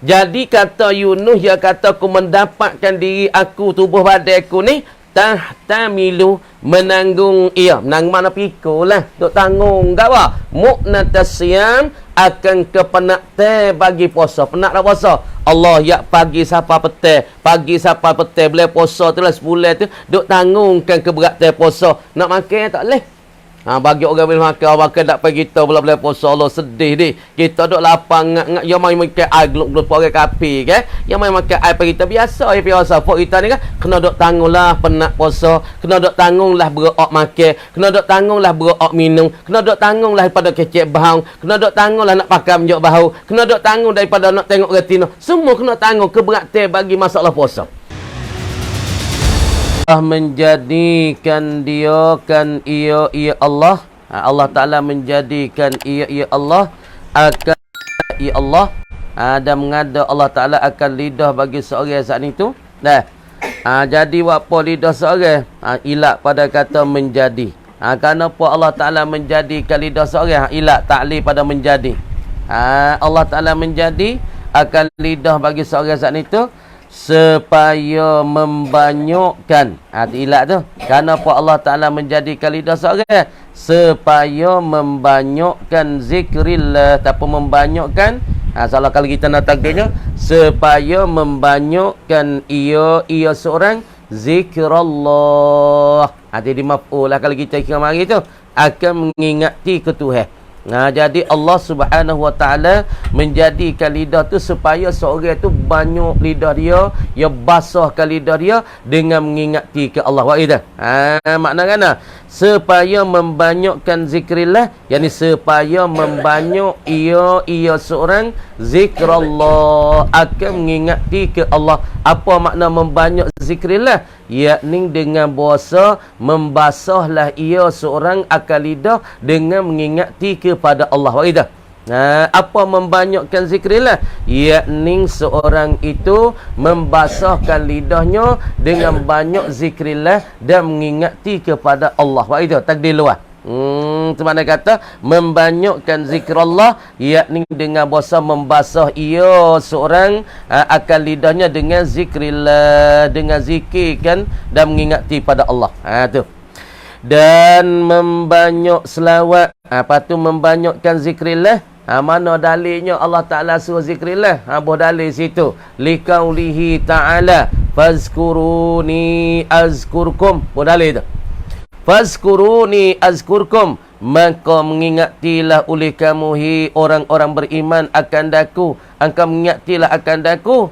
Jadi kata Yunus, dia kata aku mendapatkan diri aku, tubuh badan aku ni tahtamilu, menanggung, menanggung mana pikulah, duk tanggung kat apa? Mu'natasyam, akan kepenat bagi puasa. Penat dah puasa. Allah ya pagi sampai petang, pagi sampai petang, boleh puasa tu lah sebulan tu, duk tanggungkan keberatan puasa. Nak makan tak boleh. Bagi orang boleh makan tak pergi kita pula boleh puasa. Allah sedih dia. Kita duk lapang ngak yang main makan air gluk-gluk orang kapi kan. Yang main makan air pergi kita biasa biasa. Pok kita ni kan kena duk tanggunglah penat puasa, kena duk tanggunglah berok makan, kena duk tanggunglah berok minum, kena duk tanggunglah daripada kecek bahang, kena duk tanggunglah nak pakai menjok bahu, kena duk tanggung daripada nak tengok retina. Semua kena tanggung keberatan bagi masalah puasa. Menjadikan dia kan ia Allah, Allah Ta'ala menjadikan ia Allah akan ia Allah, dan mengada Allah Ta'ala akan lidah bagi seorang saat itu. Jadi apa lidah seorang? Ilak pada kata menjadi. Kenapa Allah Ta'ala menjadikan lidah seorang? Ilak ta'li pada menjadi. Allah Ta'ala menjadi akan lidah bagi seorang saat itu supaya membanyakkan. Ilak tu kenapa Allah Ta'ala menjadikan lidah seorang? Supaya membanyakkan zikrillah, tapi membanyakkan, salah kalau kita nak takdirnya, supaya membanyakkan ia seorang zikrullah. Jadi maf'ul lah kalau kita kira mari tu, akan mengingati ke Tuhan. Jadi Allah Subhanahu Wa Ta'ala menjadikan lidah tu supaya seorang tu banyak lidah dia basahkan lidah dia dengan mengingati ke Allah. Makna kan? Supaya membanyakkan zikrillah, yakni supaya membanyak ia seorang zikrullah, akan mengingati ke Allah. Apa makna membanyak zikrillah? Yakni dengan bahasa membasahlah ia seorang akan lidah dengan mengingati kepada Allah. Apa membanyakkan zikrillah? Yakni seorang itu membasahkan lidahnya dengan banyak zikrillah dan mengingati kepada Allah. Takdir luar. Itu mana kata membanyakkan zikrullah, yakni dengan bahasa membasah ia seorang akan lidahnya dengan zikrillah, dengan zikirkan dan mengingati pada Allah. Tu. Dan membanyak selawat. Apa tu membanyakkan zikrillah? Mana dalilnya Allah Ta'ala suruh zikrillah? Buah dalil situ. Liqaulihi ta'ala fazkuruni azkurkum. Buah dalil tu. Fazkuruni azkurkum, maka mengingatilah oleh kamu hi orang-orang beriman akan daku. Engkau mengingatilah akan daku.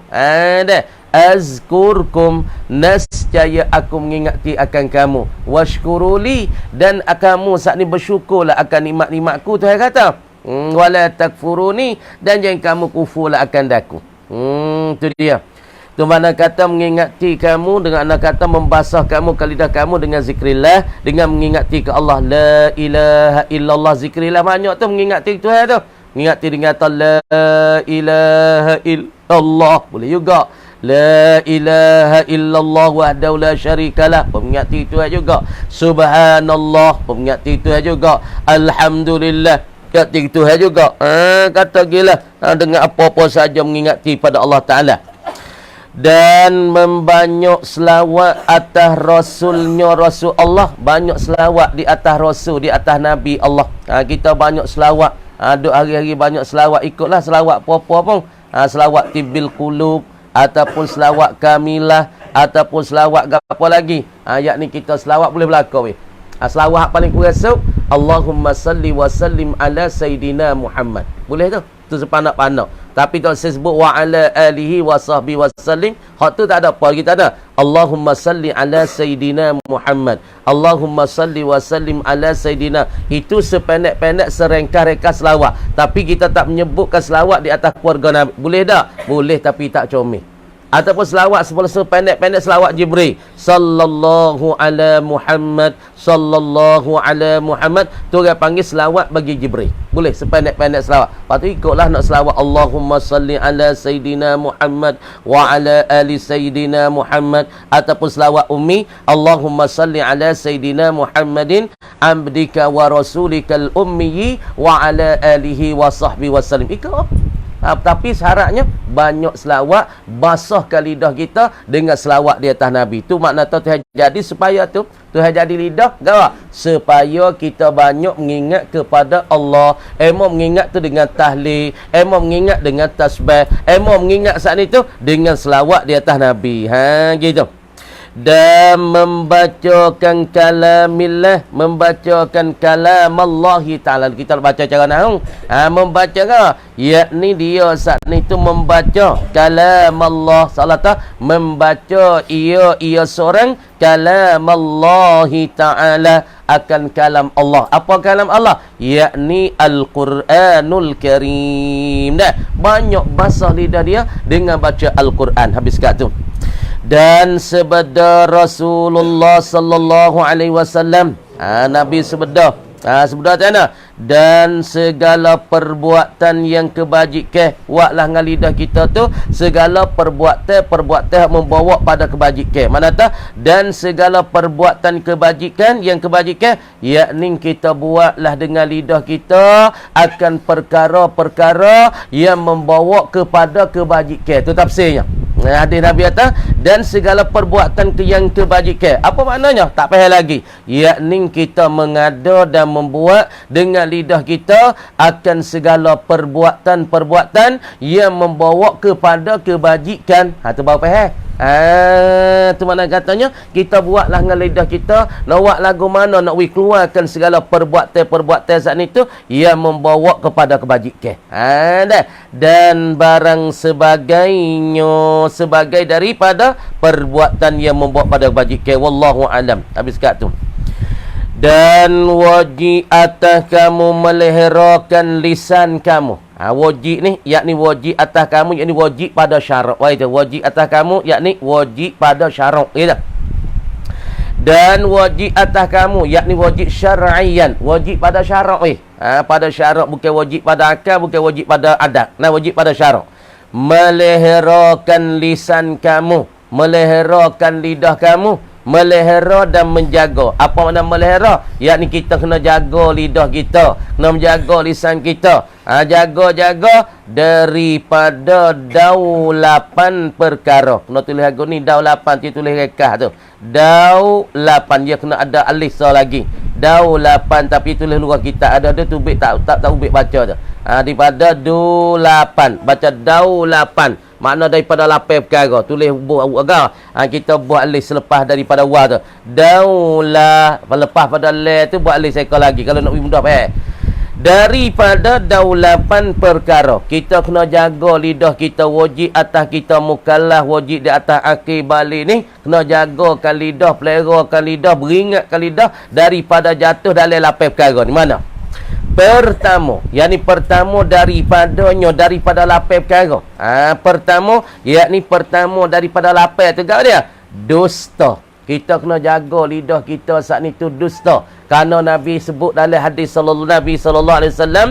Azkurkum, nescaya aku mengingati akan kamu. Washkuruli, dan kamu saat ni bersyukurlah akan nikmat-nikmatku. Tuhan kata, wala takfuruni, dan jangan kamu kufurlah akan daku. Itu dia. Tu mana kata mengingati kamu, dengan anak kata membasah kamu ke lidah kamu dengan zikrillah, dengan mengingati ke Allah. La ilaha illallah, zikrillah banyak tu mengingati Tuhan tu. Mengingati dengan kata la ilaha illallah. Boleh juga. La ilaha illallah wahdahu la syarikalah, mengingati Tuhan juga. Subhanallah, mengingati Tuhan juga. Alhamdulillah, mengingati Tuhan juga. Kata gila, dengan apa-apa saja mengingati pada Allah Ta'ala. Dan membanyak selawat atas Rasulnya Rasul Allah. Banyak selawat di atas Rasul, di atas Nabi Allah. Kita banyak selawat. Duk hari-hari banyak selawat. Ikutlah selawat apa-apa pun. Selawat tibil qulub, ataupun selawat kamilah, ataupun selawat apa lagi. Ayat ni kita selawat boleh berlaku. Selawat paling kurang Allahumma salli wa sallim ala Sayyidina Muhammad. Boleh tu? Tu sepanak-panak. Tapi kalau saya sebut wa ala alihi wa sahbihi wa sallim, hak tu tak ada apa. Kita ada Allahumma salli ala Sayyidina Muhammad. Allahumma salli wa sallim ala Sayyidina. Itu sependek-pendek serengkah-rengkah selawat. Tapi kita tak menyebutkan selawat di atas keluarga Nabi. Boleh tak? Boleh, tapi tak comel. Ataupun selawat sependek-pendek selawat Jibril. Sallallahu ala Muhammad, sallallahu ala Muhammad. Tu orang panggil selawat bagi Jibril. Boleh sependek-pendek selawat. Lepas tu ikutlah nak selawat Allahumma salli ala Sayyidina Muhammad wa ala ali Sayyidina Muhammad. Ataupun selawat ummi, Allahumma salli ala Sayyidina Muhammadin abdika wa rasulikal ummiyi wa ala alihi wa sahbihi wa sallim. Ikut. Tapi syaratnya banyak selawat, basahkan lidah kita dengan selawat di atas Nabi. Tu makna Tuhan jadi supaya Tuhan jadi lidah gawak supaya kita banyak mengingat kepada Allah. Mau mengingat tu dengan tahlil, mau mengingat dengan tasbih, mau mengingat saat itu dengan selawat di atas Nabi. Gitu. Dan membacakan kalamillah, membacakan kalam Allah Ta'ala. Kita baca cara nahung, membaca kan, yakni dia saat itu membaca kalam Allah Ta'ala, membaca ia seorang kalam Allah Ta'ala, akan kalam Allah. Apa kalam Allah? Yakni Al-Quranul Karim. Banyak basah lidah dia dengan baca Al-Quran. Habis kat tu. Dan sebeda Rasulullah sallallahu alaihi wasallam, Nabi sebeda mana? Dan segala perbuatan yang kebajikan buatlah dengan lidah kita tu, segala perbuatan membawa pada kebajikan. Mana tak? Dan segala perbuatan kebajikan yang kebajikan, yakni kita buatlah dengan lidah kita akan perkara-perkara yang membawa kepada kebajikan. Itu tafsirnya. Hadis Nabi kata, dan segala perbuatan yang kebajikan. Apa maknanya? Tak payah lagi. Yakni kita mengada dan membuat dengan lidah kita akan segala perbuatan-perbuatan yang membawa kepada kebajikan. Itu baru payah. Tu mana katanya kita buatlah dengan lidah kita, nak buat lagu mana nak keluarkan segala perbuatan saat itu yang membawa kepada kebajikan. Dan barang sebagainya, sebagai daripada perbuatan yang membawa pada kebajikan. Wallahu alam. Habis kat tu. Dan wajib atas kamu meliharakan lisan kamu. Wajib ni yakni wajib atas kamu, yakni wajib pada syarak. Wajib atas kamu yakni wajib pada syarak. Dan wajib atas kamu yakni wajib syar'iyan, wajib pada syarak. Pada syarak, bukan wajib pada akal, bukan wajib pada adat. Wajib pada syarak. Meliharakan lisan kamu, meliharakan lidah kamu, melihara dan menjaga. Apa makna melihara? Yakni kita kena jaga lidah kita, kena menjaga lisan kita. Jaga-jaga daripada daulapan perkara. Kena tulis lagu ni daulapan, dia tulis rekah tu. Daulapan, dia kena ada alif lagi. Daulapan, tapi tulis luar kita ada tu ubik tak ubik baca tu. Daripada dulapan, baca daulapan. Makna daripada lapan perkara. Tulis agak. Kita buat alif selepas daripada wa tu. Daula, lepas pada le tu buat alif sekali lagi. Kalau nak mudah daripada daulapan perkara. Kita kena jaga lidah kita, wajib atas kita mukallaf, wajib di atas akil balik ni. Kena jagakan lidah, peliharakan lidah, beringatkan lidah daripada jatuh dalam lapan perkara ni. Mana? Pertama, yakni pertama daripada lapan perkara. Pertama, yakni pertama daripada lapan tu kau dia. Dusta. Kita kena jaga lidah kita saat ni tu dusta. Kerana Nabi sebut dalam hadis Nabi sallallahu alaihi wasallam,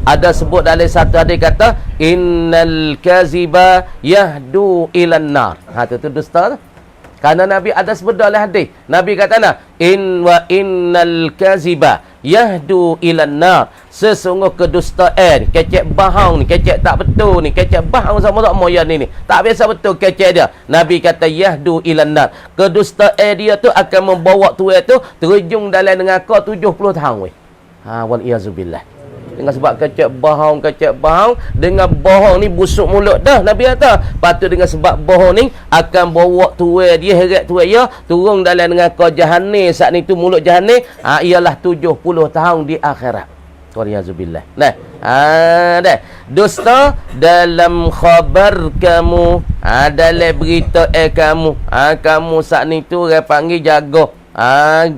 ada sebut dalam satu hadis kata innal kaziba yahdu ilan nar. Tu dusta tu. Kerana Nabi ada sebut dalam hadis. Nabi kata innal kaziba yahdu ilan nar. Sesungguh kedustaan, kecek bahang ni, kecek tak betul ni, kecek bahang sama-sama yang ni. Tak biasa betul kecek dia. Nabi kata yahdu ilan nar. Kedustaan dia tu akan membawa tuan tu terjun dalam neraka 70 tahun. Wal iazubillah. Dengan sebab kecek bahang, dengan bohong ni busuk mulut dah Nabi kata. Patut dengan sebab bohong ni akan bawa tuan dia, heret tuan dia turun dalam neraka jahanam. Saat ni tu mulut jahanam ialah 70 tahun di akhirat. Waliyazubillah. Dusta dalam khabar kamu, dalam berita kamu. Kamu saat ni tu orang panggil jaga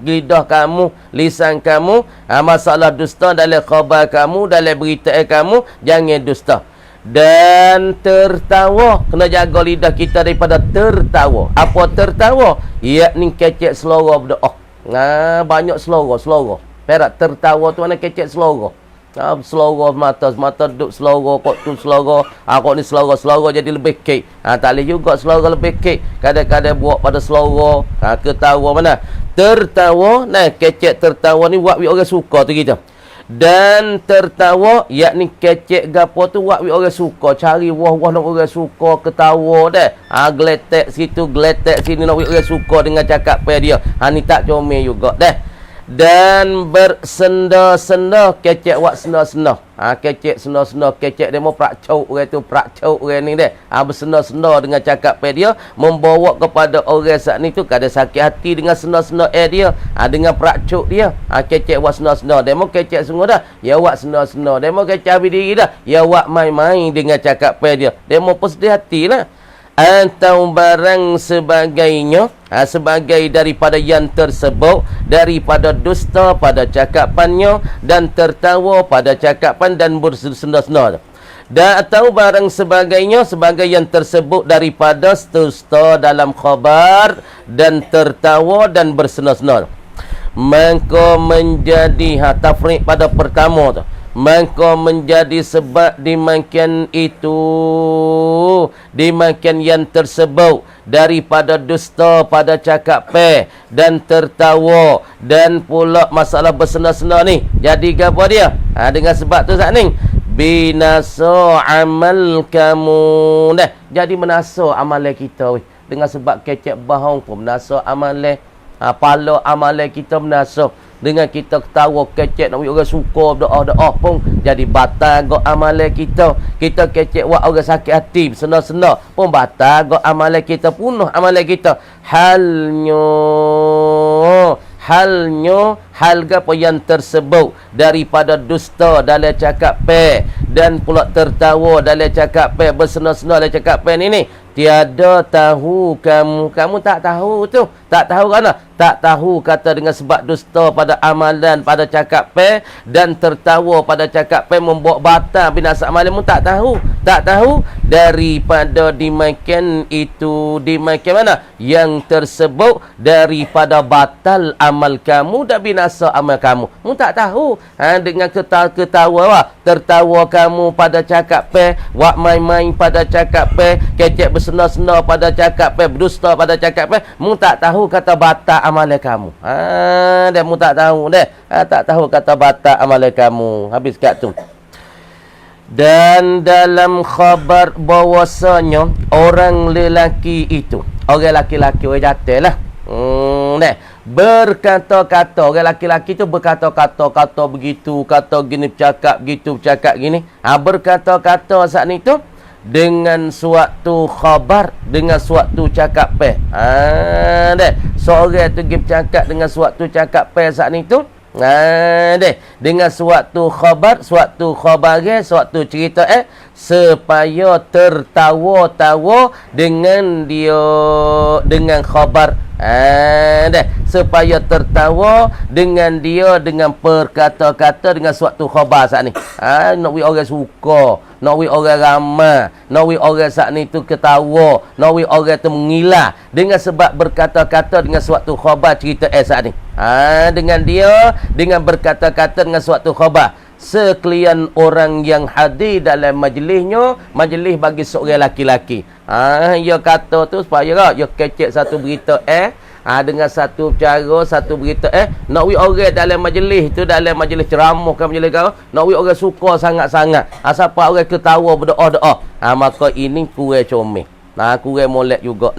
lidah kamu, lisan kamu. Masalah dusta dalam khabar kamu, dalam berita kamu, jangan dusta. Dan tertawa, kena jaga lidah kita daripada tertawa. Apa tertawa? Yakni kecek selora berdoa. Banyak selora. Perak tertawa tu mana kecek selora. Selora mata duduk selora, kok tu selora, kok ni selora jadi lebih kek. Tak boleh juga selora lebih kek. Kadang-kadang buat pada selora, ketawa mana. Tertawa, kecek tertawa ni buat orang suka tu kita. Dan tertawa, yakni kecek gapo tu wak orang suka cari wah-wah nak orang suka ketawa dah. Geletek situ, geletek sini nak orang suka dengan cakap pe dia. Ni tak comel juga dah. Dan bersenda-senda, kecek wak senda-senda. Kecek senda-senda, kecek demo prakcau orang tu, prakcau orang ni dah. Bersenda-senda dengan cakap pe dia, membawa kepada orang saat ni tu kada sakit hati dengan senda-senda dia. Dengan prakcau dia. Kecek wak senda-senda, demo kecek semua dah. Ya wak senda-senda, demo kecek habis diri dah. Ya wak main-main dengan cakap pe dia. Demo pun sedih hati lah. Atau barang sebagainya, sebagai daripada yang tersebut, daripada dusta pada cakapannya dan tertawa pada cakapan dan bersenda-senda. Dan atau barang sebagainya sebagai yang tersebut daripada dusta dalam khabar dan tertawa dan bersenda-senda. Maka menjadi tafriq pada pertama tu, maka menjadi sebab dimakan itu, dimakan yang tersebut daripada dusta pada cakap pe dan tertawa dan pula masalah bersenda-senda ni. Jadi apa dia? Dengan sebab tu saat ni binasa amal kamu dah. Jadi menasa amalan kita weh. Dengan sebab kecek bahong pun menasa amalan. Pala amalan kita menasa. Dengan kita ketawa kecek nak orang suka doa-doa pun jadi batal go amalan kita. Kita kecek buat orang sakit hati sena-sena pun batal go amalan kita, punah amalan kita. Halnya hal apa yang tersebut daripada dusta dalam cakap pe dan pula tertawa dalam cakap pe, bersena-sena dalam cakap pe ni tiada tahu kamu tak tahu tu, tak tahu kerana tak tahu kata dengan sebab dusta pada amalan pada cakap pe dan tertawa pada cakap pe membuat batal binasa amalan mu, tak tahu daripada dimakan itu, dimakan mana yang tersebut daripada batal amal kamu dan binasa amal kamu, mu tak tahu. Dengan ketawa tertawa kamu pada cakap pe, wak main-main pada cakap pe, kecek bersenda-senda pada cakap pe, berdusta pada cakap pe, mu tak tahu kata batal amalan kamu. Dan mu tak tahu dah. Tak tahu kata batal amalan kamu. Habis kat tu. Dan dalam khabar bahwasanya orang lelaki itu, orang laki-laki orang jantan lah. Berkata-kata, orang laki-laki tu berkata-kata, kata begitu, kata gini, bercakap gitu, bercakap gini. Berkata-kata saat ni tu dengan suatu khabar, dengan suatu cakap pe. Seorang tu pergi bercakap dengan suatu cakap pe saat ni tu. Dengan suatu khabar, suatu cerita supaya tertawa-tawa dengan dia, dengan khabar. Supaya tertawa dengan dia, dengan perkata-kata, dengan suatu khabar saat ni. Nak we orang suka, nak we orang ramai, nak we orang saat ni tu ketawa, nak we orang tu mengilah dengan sebab berkata-kata dengan suatu khabar cerita saat ni. Dengan dia, dengan berkata-kata dengan suatu khabar. Sekalian orang yang hadir dalam majlisnya, majlis bagi seorang laki-laki. Dia kata tu supaya dia kecek satu berita dengan satu cara, satu berita nak we orang dalam majlis tu, dalam majlis ceramah ke majlis kau, nak we orang suka sangat-sangat. Siapa orang ketawa berdoa-doa, maka ini kurang comel. Kurang molek juga.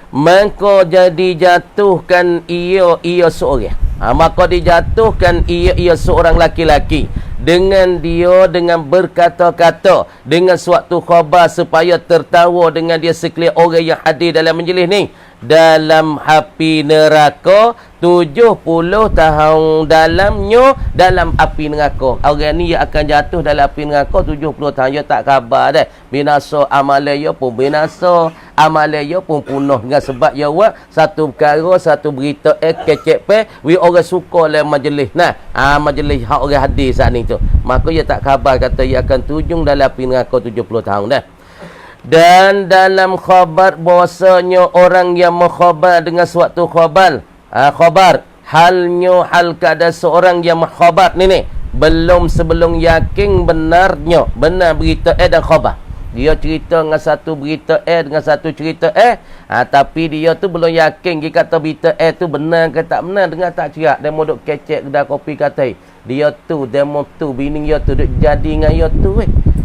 Maka jadi jatuhkan ia seorang. Maka dijatuhkan ia seorang laki-laki dengan dia, dengan berkata-kata dengan suatu khabar supaya tertawa dengan dia sekalian orang yang hadir dalam majlis ni, dalam api neraka 70 tahun dalamnya, dalam api neraka. Orang ni akan jatuh dalam api neraka 70 tahun. Dia tak khabar dah. Binasa amalan dia pun binasa, amalan dia pun punah dengan sebab dia buat satu perkara, satu berita kecek pe, we orang suka dalam majlis. Majlis hak orang hadir saat ni tu. Maka dia tak khabar kata dia akan tujung dalam api neraka 70 tahun dah. Dan dalam khabar bahwasanya orang yang mengkhabar dengan suatu khabar, halnya hal keadaan seorang yang mengkhabar ni sebelum yakin benar berita dan khabar. Dia cerita dengan satu berita dengan satu cerita tapi dia tu belum yakin dia kata berita tu benar ke tak benar, dengar tak cerak dia mau duk kecek kedai kopi kata Dia tu demo tu bini dia tu duk jadi dengan dia tu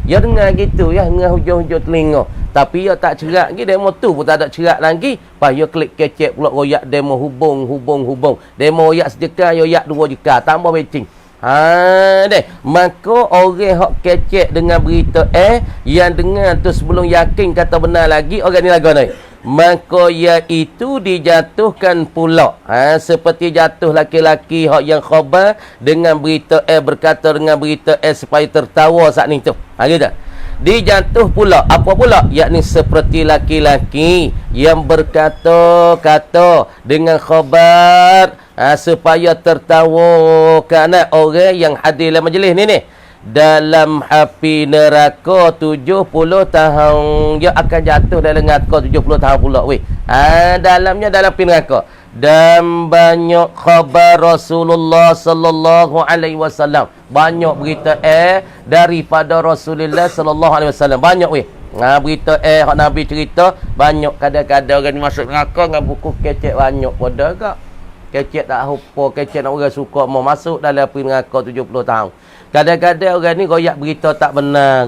dia dengar gitu ya, dengan hujung-hujung telinga. Tapi dia tak cerak lagi, demo tu pun tak ada cerak lagi. Lepas dia klik kecek pula royak demo hubung. Demo royak sedekah, royak 2 juta. Tambah betting. Deh. Maka orang hok kecek dengan berita yang dengar tu sebelum yakin kata benar lagi, orang ni lagu ni. Maka iaitu dijatuhkan pula. Seperti jatuh laki-laki hok yang khabar dengan berita berkata dengan berita supaya tertawa saat ni tu. Gitu. Dijatuh pula apa pula, yakni seperti laki-laki yang berkata-kata dengan khabar supaya tertawa kerana orang yang hadir dalam majlis ni dalam api neraka 70 tahun. Dia akan jatuh dalam neraka 70 tahun pula dalamnya dalam api neraka. Dan banyak khabar Rasulullah sallallahu alaihi wasallam, banyak berita daripada Rasulullah sallallahu alaihi wasallam, banyak berita hak Nabi cerita banyak. Kadang-kadang orang masuk neraka dengan buku kecek banyak pada kak. Kecek tak apa, kecek nak orang suka mau masuk dalam api neraka 70 tahun. Kadang-kadang orang ni royak berita tak benar,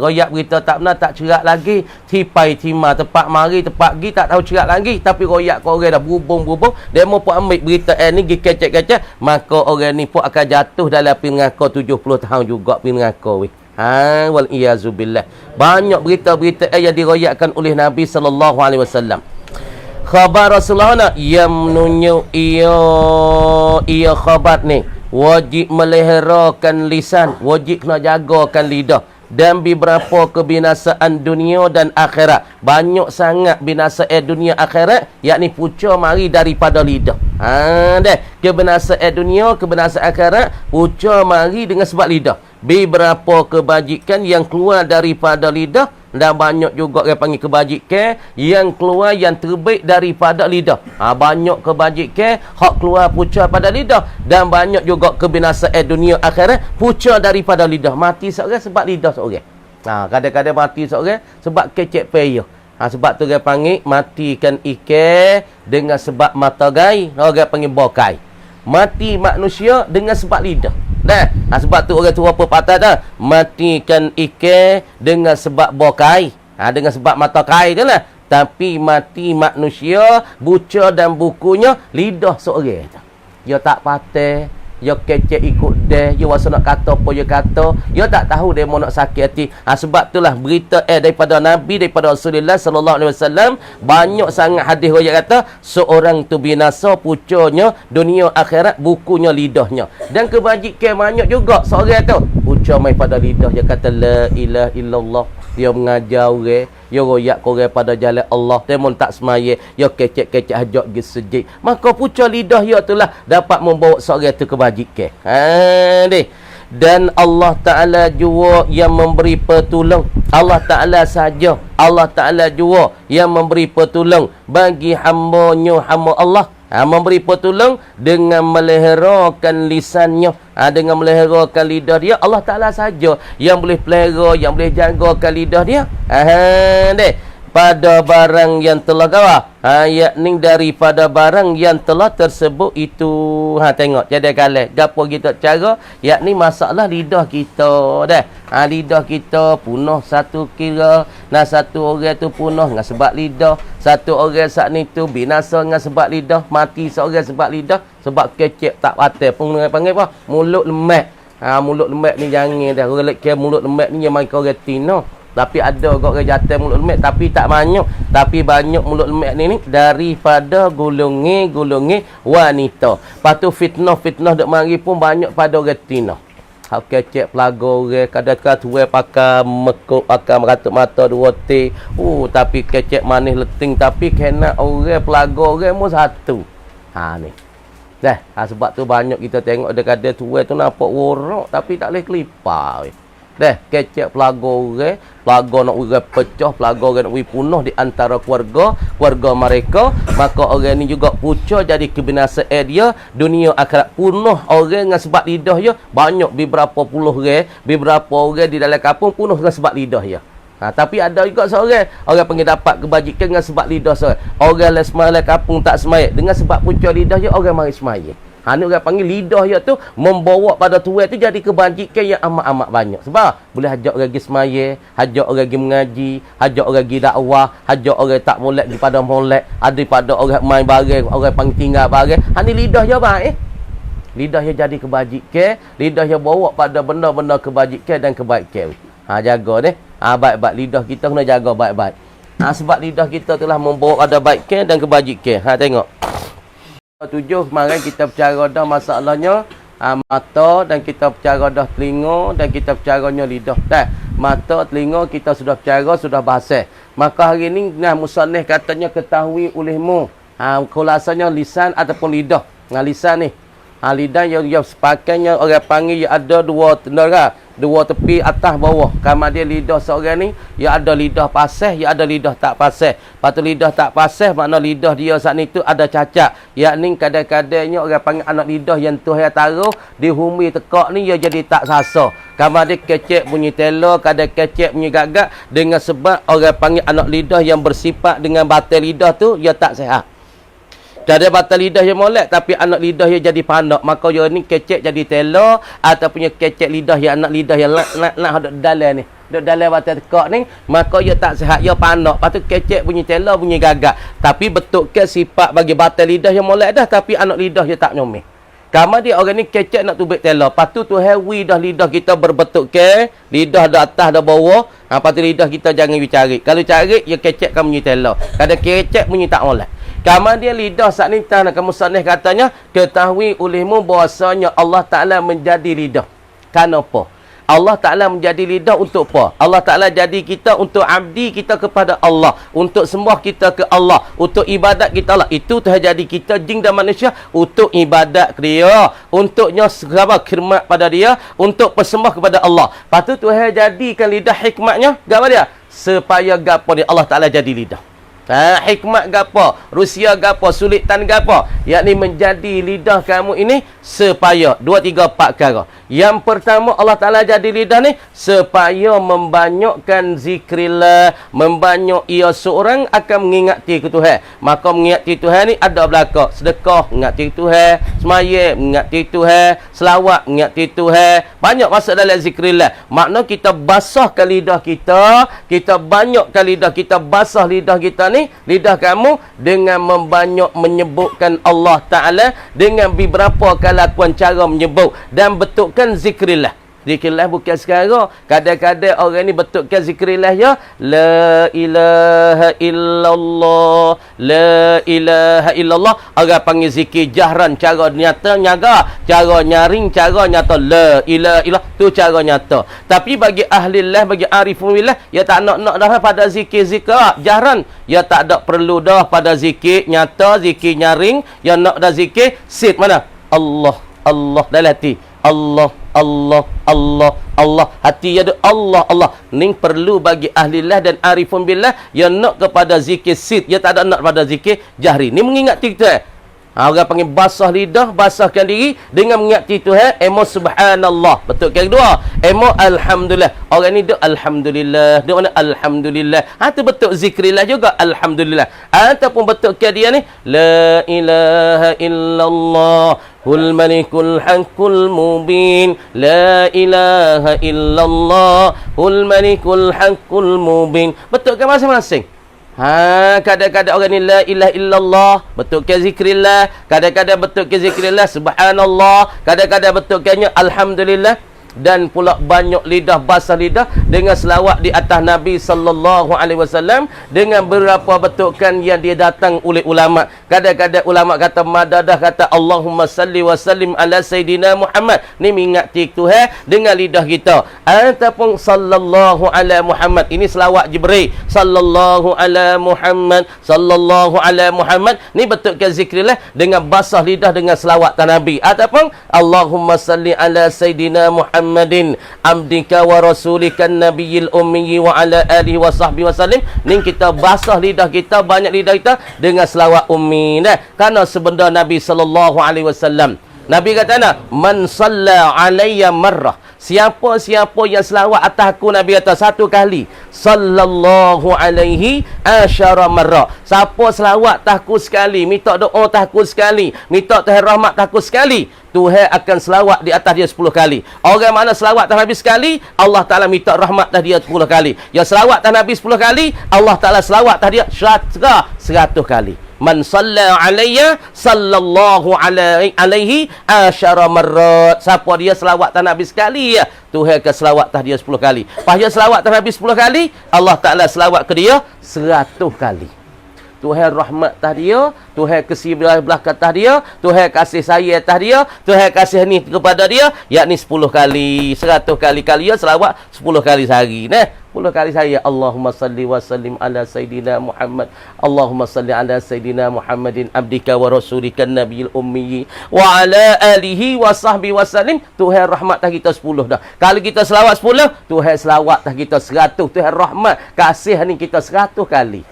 tak cerak lagi, tipai timah, tempat mari, tempat pergi tak tahu cerak lagi, tapi royak kau orang dah berhubung, dia mau pun ambil berita ni pergi kecek-kecek, maka orang ni pun akan jatuh dalam api neraka 70 tahun juga api neraka wal iyazubillah. Banyak berita-berita yang diroyakkan oleh Nabi sallallahu alaihi wasallam. Khabar Rasulullah yang menunjuk ia khabar ni wajib meliharakan lisan, wajib kena jagakan lidah. Dan beberapa kebinasaan dunia dan akhirat, banyak sangat binasa dunia akhirat, yakni punca mari daripada lidah. Kebinasaan dunia, kebinasaan akhirat, punca mari dengan sebab lidah. Beberapa kebajikan yang keluar daripada lidah, dan banyak juga yang panggil kebajikan yang keluar yang terbaik daripada lidah. Banyak kebajikan hak keluar punca pada lidah, dan banyak juga kebinasaan dunia akhirat punca daripada lidah. Mati seorang sebab lidah seorang. Kadang-kadang mati seorang sebab kecek payah. Sebab tu orang panggil matikan ikan dengan sebab mata gai, orang panggil bokai. Mati manusia dengan sebab lidah. Sebab tu orang tua apa patah dah, matikan ikan dengan sebab bokai, dengan sebab mata kai tu lah. Tapi mati manusia buca dan bukunya lidah seorang. Dia tak patah, dia kecek ikut dia, dia rasa nak kata apa dia kata, dia tak tahu dia mau nak sakit hati. Sebab itulah berita daripada Nabi, daripada Rasulullah sallallahu alaihi wasallam, banyak sangat hadis yang kata seorang tu binasa pucanya dunia akhirat, bukunya lidahnya. Dan kebajikan banyak juga seorang tu puca mai pada lidah, dia kata la ilaha illallah, dia mengajar orang, dia royak korang pada jalan Allah, dia mun tak semaya, dia kecek-kecek hajat pergi sejid, maka puca lidah dia itulah dapat membawa seorang tu kebajikan. Dan Allah Ta'ala jua yang memberi petulung. Allah Ta'ala saja, Allah Ta'ala jua yang memberi petulung bagi hamba-Nya, hamba Allah. Memberi petulung dengan meliharakan lisannya, dengan meliharakan lidah dia. Allah Ta'ala saja yang boleh pelihara, yang boleh jagakan lidah dia. Pada barang yang telah gawa, yakni daripada barang yang telah tersebut itu. Tengok jadi kali gapo kita cara, yakni masalah lidah kita dah. Lidah kita punah satu kira, satu orang tu punah dengan sebab lidah, satu orang saat ni tu binasa dengan sebab lidah, mati seorang sebab lidah, sebab kecek tak patah pun panggil apa, mulut lemak. Mulut lemak ni jangan dah, orang lek mulut lemak ni yang main kau retina. Tapi ada kok orang jatuh mulut lemak, tapi tak banyak. Tapi banyak mulut lemak ni daripada golongan wanita. Lepas tu fitnah duk mari pun banyak pada orang tina. Hak kecek pelago orang, kadang-kadang tuai pakai mekuk, pakai meratuk mata dua t. Tapi kecek manis leting, tapi kena orang pelago orang mu satu. Ni. Sebab tu banyak kita tengok kadang-kadang tuai tu nampak worok tapi tak boleh kelipar. Kecek pelago orang, pelago nak orang pecah, pelago orang nak punah di antara keluarga mereka, maka orang ni juga puca jadi kebinasaan dia dunia akhirat. Punah orang dengan sebab lidah dia, banyak beberapa puluh orang di dalam kampung punah dengan sebab lidah dia. Tapi ada juga seorang orang panggil dapat kebajikan dengan sebab lidah seorang. Orang semaya kampung tak semaya dengan sebab puca lidah dia, orang mari semaya. Ni orang panggil lidah dia tu membawa pada tuan tu jadi kebajikan yang amat-amat banyak. Sebab boleh hajak orang pergi semaya, hajak orang pergi mengaji, hajak orang pergi dakwah, hajak orang tak molek daripada molek, ada daripada orang main barang, orang panggil tinggal barang. Ni lidah dia baik. Lidah dia jadi kebajikan, lidah dia bawa pada benda-benda kebajikan dan kebaikan. Jaga deh. Baik-baik lidah kita kena jaga baik-baik. Sebab lidah kita telah membawa pada kebaikan dan kebajikan. Tengok. 7 kemarin kita bercara dah masalahnya mata, dan kita bercara dah telinga, dan kita bercaranya lidah. Mata, telinga kita sudah bercara, sudah bahasa. Maka hari ni musannif katanya ketahui olehmu kulasanya lisan ataupun lidah. Lisan ni lidah yang sepakainya orang panggil yang ada dua tendera, dua tepi atas bawah. Kamar dia lidah seorang ni, yang ada lidah pasih, yang ada lidah tak pasih. Lepas tu lidah tak pasih, makna lidah dia saat ni tu ada cacat. Yakni kadang-kadangnya orang panggil anak lidah yang Tuhan taruh di humi tekak ni, dia jadi tak sasa. Kamar dia kecek bunyi tela, kadang kecek bunyi gagak, dengan sebab orang panggil anak lidah yang bersifat dengan batal lidah tu, dia tak sihat. Dah ada batal lidah yang molek, tapi anak lidah yang jadi panak. Maka dia ni kecek jadi tela, ataupun kecek lidah yang anak lidah yang nak dalam ni. Duduk dalam batal tekak ni, maka dia tak sihat, dia panak. Lepas tu kecek bunyi tela, bunyi gagak. Tapi betul ke sifat bagi batal lidah yang molek dah, tapi anak lidah dia tak nyomeh. Kamar dia orang ni kecek nak tubik tela. Lepas tu hewi dah lidah kita berbentuk ke, lidah dah atas dah bawah. Lepas tu lidah kita jangan cari. Kalau cari, dia kecek kan bunyi tela. Kadang kecek bunyi tak molek. Kamar dia lidah saat ni tak nak kamu musannif katanya ketahui olehmu bahasanya Allah Ta'ala menjadi lidah. Kenapa? Allah Ta'ala menjadi lidah untuk apa? Allah Ta'ala jadi kita untuk abdi kita kepada Allah, untuk sembah kita ke Allah, untuk ibadat kita Allah. Itu terjadi kita jin dan manusia untuk ibadat dia, untuknya segala khidmat pada dia, untuk persembah kepada Allah. Lepas tu Tuhan jadikan lidah hikmatnya gapo dia? Supaya gapo dia Allah Ta'ala jadi lidah. Hikmat gapo, Rusia gapo, sulitan gapo, yakni menjadi lidah kamu ini supaya 2, 3, 4 perkara. Yang pertama Allah Ta'ala jadi lidah ni supaya membanyakkan zikrillah, membanyak ia seorang akan mengingati ke Tuhan. Maka mengingati Tuhan ni ada belaka, sedekah mengingati Tuhan, semaya mengingati Tuhan, selawat mengingati Tuhan, banyak masuk dalam zikrillah. Makna kita basahkan lidah kita, kita banyakkan lidah kita, basah lidah kita ni, lidah kamu dengan membanyak menyebutkan Allah Ta'ala dengan beberapa kelakuan cara menyebut dan betulkan zikrillah. Zikrillah bukan sekarang. Kadang-kadang orang ni betulkan zikrillah ya. La ilaha illallah. La ilaha illallah. Orang panggil zikir jahran. Cara nyata nyaga. Cara nyaring. Cara nyata. La ilaha illallah. Tu cara nyata. Tapi bagi ahlillah, bagi arifun billah, ya tak nak dah pada zikir-zikir jahran. Ya tak ada perlu dah pada zikir nyata, zikir nyaring. Ya nak dah zikir sit mana? Allah. Allah dalam hati. Allah, Allah, Allah, Allah. Hati ada Allah, Allah. Ni perlu bagi ahlillah dan arifun billah yang nak kepada zikir sit. Dia tak ada nak pada zikir jahri. Ni mengingati kita. Orang panggil basah lidah, basahkan diri dengan mengingati Tuhan. Emo subhanallah. Betul ke kedua? Emo alhamdulillah. Orang ni duk alhamdulillah. Duk mana alhamdulillah. Tu betul zikrillah juga alhamdulillah. Ataupun betul ke dia ni la ilaha illallah. Hul malikul haqqul mubin. La ilaha illallah. Hul malikul haqqul mubin. Betul ke masing-masing? Kadang-kadang orang ni la ilaha illallah, betul ke zikrillah, kadang-kadang betul ke zikrillah subhanallah, kadang-kadang betul ke alhamdulillah. Dan pula banyak lidah, basah lidah dengan selawat di atas Nabi sallallahu alaihi wasallam dengan beberapa bentukan yang dia datang oleh ulama. Kadang-kadang ulama kata madadah, kata Allahumma salli wa sallim ala sayyidina Muhammad. Ni mengingati Tuhan dengan lidah kita. Ataupun sallallahu ala Muhammad. Ini selawat Jibril. Sallallahu ala Muhammad, sallallahu ala Muhammad. Ni betulkan zikrillah dengan basah lidah dengan selawat Nabi. Ataupun Allahumma salli ala sayyidina Muhammadin abdika wa rasulika nabiyil ummi wa ala alihi wa sahbihi wasallim. Ni kita basah lidah kita, banyak lidah kita dengan selawat ummi. Karena sebenarnya Nabi sallallahu alaihi wasallam, Nabi kata nak man salla alayya marrah, Siapa-siapa yang selawat atas aku, Nabi kata satu kali, sallallahu alaihi asyara marra. Siapa selawat atas aku sekali, minta doa atas aku sekali, minta Tuhan rahmat atas aku sekali, Tuhan akan selawat di atas dia 10 kali. Orang mana selawat atas Nabi sekali, Allah Ta'ala minta rahmat atas dia 10 kali. Yang selawat atas Nabi 10 kali, Allah Ta'ala selawat atas dia 100 kali. Man salla alayya sallallahu alaihi asyara marrat. Siapa dia selawat atas Nabi sekali, ya, Tuhan akan selawat atas dia 10 kali. Pas dia selawat atas Nabi 10 kali, Allah Ta'ala selawat ke dia 100 kali. Tuhan rahmat atas dia, Tuhan kasih belah atas dia, Tuhan kasih sayang atas dia, Tuhan kasih ni kepada dia, yakni 10 kali, 100 kali kali ya selawat 10 kali sehari. Nah, 10 kali saya Allahumma salli wa sallim ala Sayyidina Muhammad. Allahumma salli ala Sayyidina Muhammadin abdika wa rasulika nabiyil ummi wa ala alihi wa sahbihi wa sallim. Tuhan rahmat atas kita 10 dah. Kalau kita selawat 10, Tuhan selawat atas kita 100. Tuhan rahmat kasih ni kita 100 kali.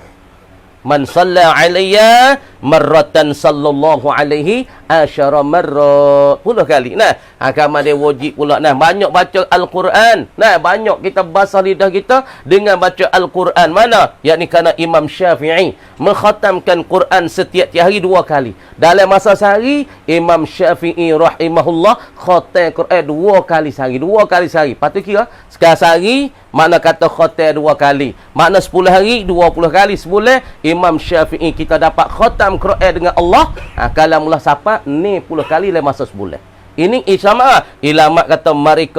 Man salla alayya marratan sallallahu alaihi asyara marra. 10 kali. Nah, agama dia wajib pula. Nah, banyak baca Al-Quran. Nah, banyak kita basah lidah kita dengan baca Al-Quran. Mana? Yakni kerana Imam Syafi'i mengkhatamkan Quran setiap hari 2 kali. Dalam masa sehari, Imam Syafi'i rahimahullah khatam Quran 2 kali sehari. 2 kali sehari. Patut kira, sekarang sehari, mana kata khatam 2 kali. Makna 10 hari, 20 kali sebulan, Imam Syafi'i kita dapat khatam Quran dengan Allah. Kalamullah siapa? Ni 10 kali dalam masa sebulan. Ini isama. Ilamat kata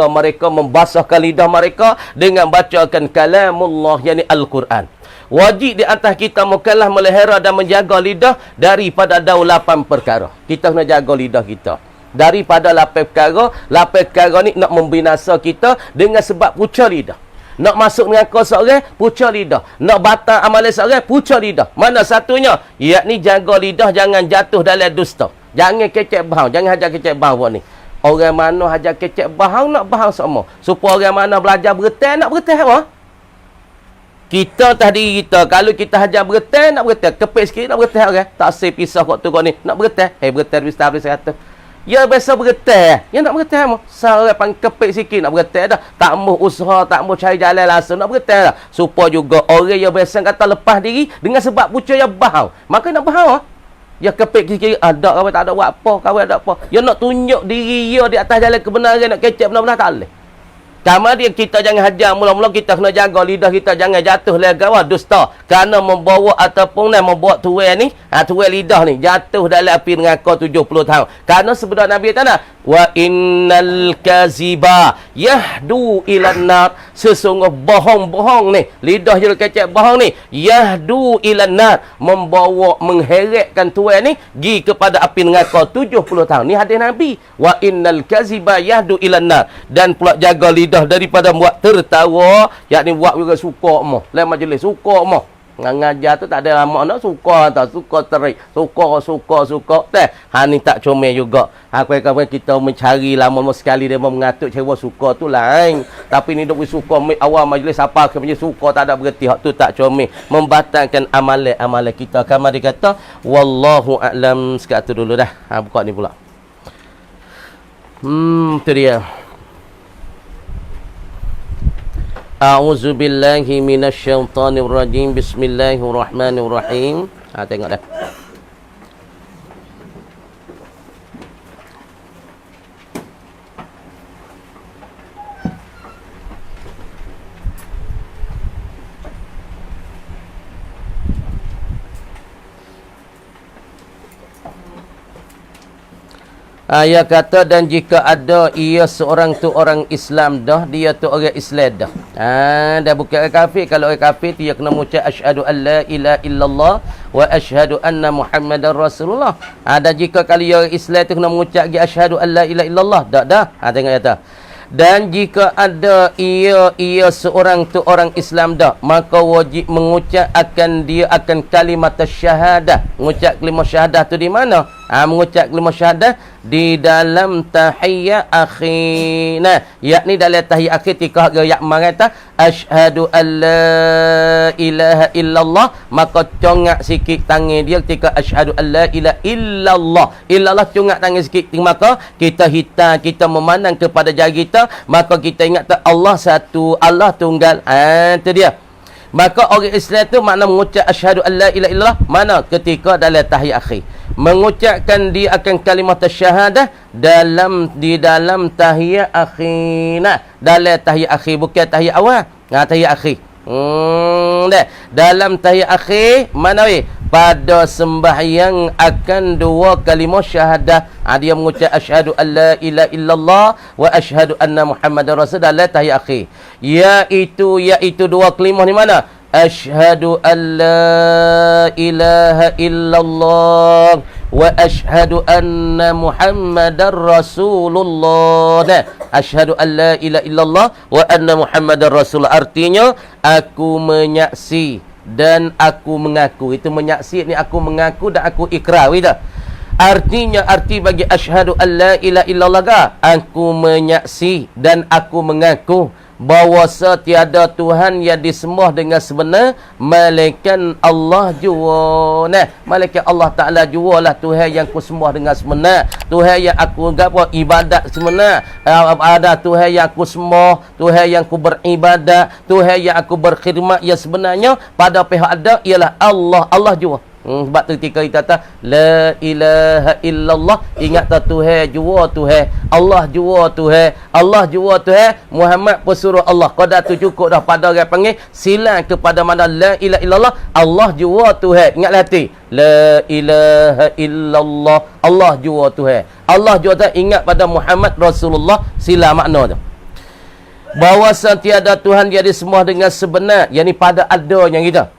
mereka membasahkan lidah mereka dengan bacakan kalamullah, yakni Al-Quran. Wajib di atas kita mukallaf melihara dan menjaga lidah daripada ada 8 perkara. Kita kena jaga lidah kita. Daripada 8 perkara, 8 perkara ni nak membinasa kita dengan sebab puca lidah. Nak masuk neraka seorang, puca lidah. Nak batal amalan seorang, puca lidah. Mana satunya? Yakni jaga lidah jangan jatuh dalam dusta. Jangan kecek bahau. Jangan hajar kecek bahau ni. Orang mana hajar kecek bahau, nak bahau semua. Supaya orang mana belajar bertai, nak bertai apa? Kita tadi kita, kalau kita hajar bertai, nak bertai. Kepek sikit, nak bertai orang. Tak say pisah kok tu kau ni. Nak bertai. Bertai di stablis 100. Ya biasa bergetar. Ya nak bergetar mo. Seorang panggil kepek sikit nak bergetar dah. Tak mau usaha, tak mau cari jalan langsung nak bergetar dah. Supaya juga orang yang biasa kata lepas diri dengan sebab pucuk yang bahau. Maka nak bahau. Ya kepek sikit ada kawan tak ada buat apa, kawan ada apa. Ya nak tunjuk diri dia di atas jalan kebenaran, nak kecek benar-benar tak boleh. Kemudian kita jangan hajar, mula-mula kita kena jaga lidah kita jangan jatuh lewat dusta. Kerana membawa ataupun membuat tuai ni, tuai lidah ni jatuh dalam api neraka 70 tahun. Kerana sebenarnya Nabi kata, wa innal kaziba yahdu ilan nar. Sesungguh bohong-bohong ni, lidah je kecek bohong ni, yahdu ilan nar, membawa mengheretkan tuai ni pergi kepada api neraka 70 tahun. Ni hadis Nabi. Wa innal kaziba yahdu ilan nar. Dan pula jaga lidah daripada buat tertawa, yakni buat juga suka mo. Lain majlis suka mo. Ngajar tu tak ada makna suka tak, suka terik, suka teh. Ni tak comel juga. Apa kita mencari lama sekali dia mengatuk cewek suka tu lain. Tapi ni dok suka awal majlis apa ke majlis suka tak ada bererti, hak tu tak comel. Membatalkan amalan kita. Kamar dia kata wallahu a'lam. Sekat tu dulu dah. Buka ni pula. Tu dia. A'udzu billahi minasyaitonir rajim. Bismillahirrahmanirrahim. Tengok dah. Ia kata dan jika ada ia seorang tu orang Islam dah, dia tu orang Islam dah. Dah bukan orang kafir. Kalau orang kafir tu dia kena mengucap asyhadu an la ilaha illallah wa asyhadu anna Muhammadar Rasulullah. Dan jika kali orang Islam tu kena mengucap asyhadu an la ilaha illallah, dah. Tengok kata. Dan jika ada ia seorang tu orang Islam dah, maka wajib mengucap akan dia akan kalimat syahadah. Mengucap kalimat syahadah tu di mana? mengucap kalimah syahadah di dalam tahiyat akhir. Nah, yakni dalam tahiyat akhir ketika yak mengata asyhadu alla ilaha illallah, maka congak sikit tangan dia ketika asyhadu alla ilaha illallah. Illallah congak tangan sikit, maka kita hitam, kita memandang kepada jari kita, maka kita ingat tak Allah satu, Allah tunggal. Itu dia. Maka orang Islam tu makna mengucap asyhadu alla ilaha illallah mana ketika dalam tahiyat akhir. Mengucapkan dia akan kalimah syahadah di dalam tahiyat akhir. Nah, dalam tahiyat akhir bukan tahiyat awal. Tahiyat akhir. Dalam tahiyat akhir mana weh? Pada sembahyang akan dua kalimah syahadah. Dia mengucap asyhadu alla ilaha illallah wa asyhadu anna muhammadar rasul dalam tahiyat akhir. Iaitu dua kalimah ni mana? Asyhadu alla ilaha illallah wa asyhadu anna muhammadar rasulullah. Asyhadu alla ilaha illallah wa anna muhammadar rasul, artinya aku menyaksi dan aku mengaku. Itu menyaksi ni aku mengaku dan aku ikrar. Artinya arti bagi asyhadu alla ilaha illallah aku menyaksi dan aku mengaku bahawa tiada Tuhan yang disembah dengan sebenar melainkan Allah jua. Melainkan Allah Ta'ala jua lah Tuhan yang aku sembah dengan sebenar, Tuhan yang aku ibadat sebenar. Ada Tuhan yang aku sembah, Tuhan yang aku beribadat, Tuhan yang aku berkhidmat yang sebenarnya pada pihak ada ialah Allah, Allah jua. Sebab tu ketika kita kata la ilaha illallah, ingat tak Tuhan jua Tuhan, Allah jua Tuhan, Allah jua Tuhan, Muhammad pesuruh Allah. Qadar tu cukup dah pada orang panggil silang kepada mana la ilaha illallah, Allah jua Tuhan. Ingatlah hati, la ilaha illallah, Allah jua Tuhan, Allah jua Tuhan. Ingat pada Muhammad Rasulullah, sila makna tu bahawa tiada Tuhan yang disembah dengan sebenar, yakni pada adanya kita.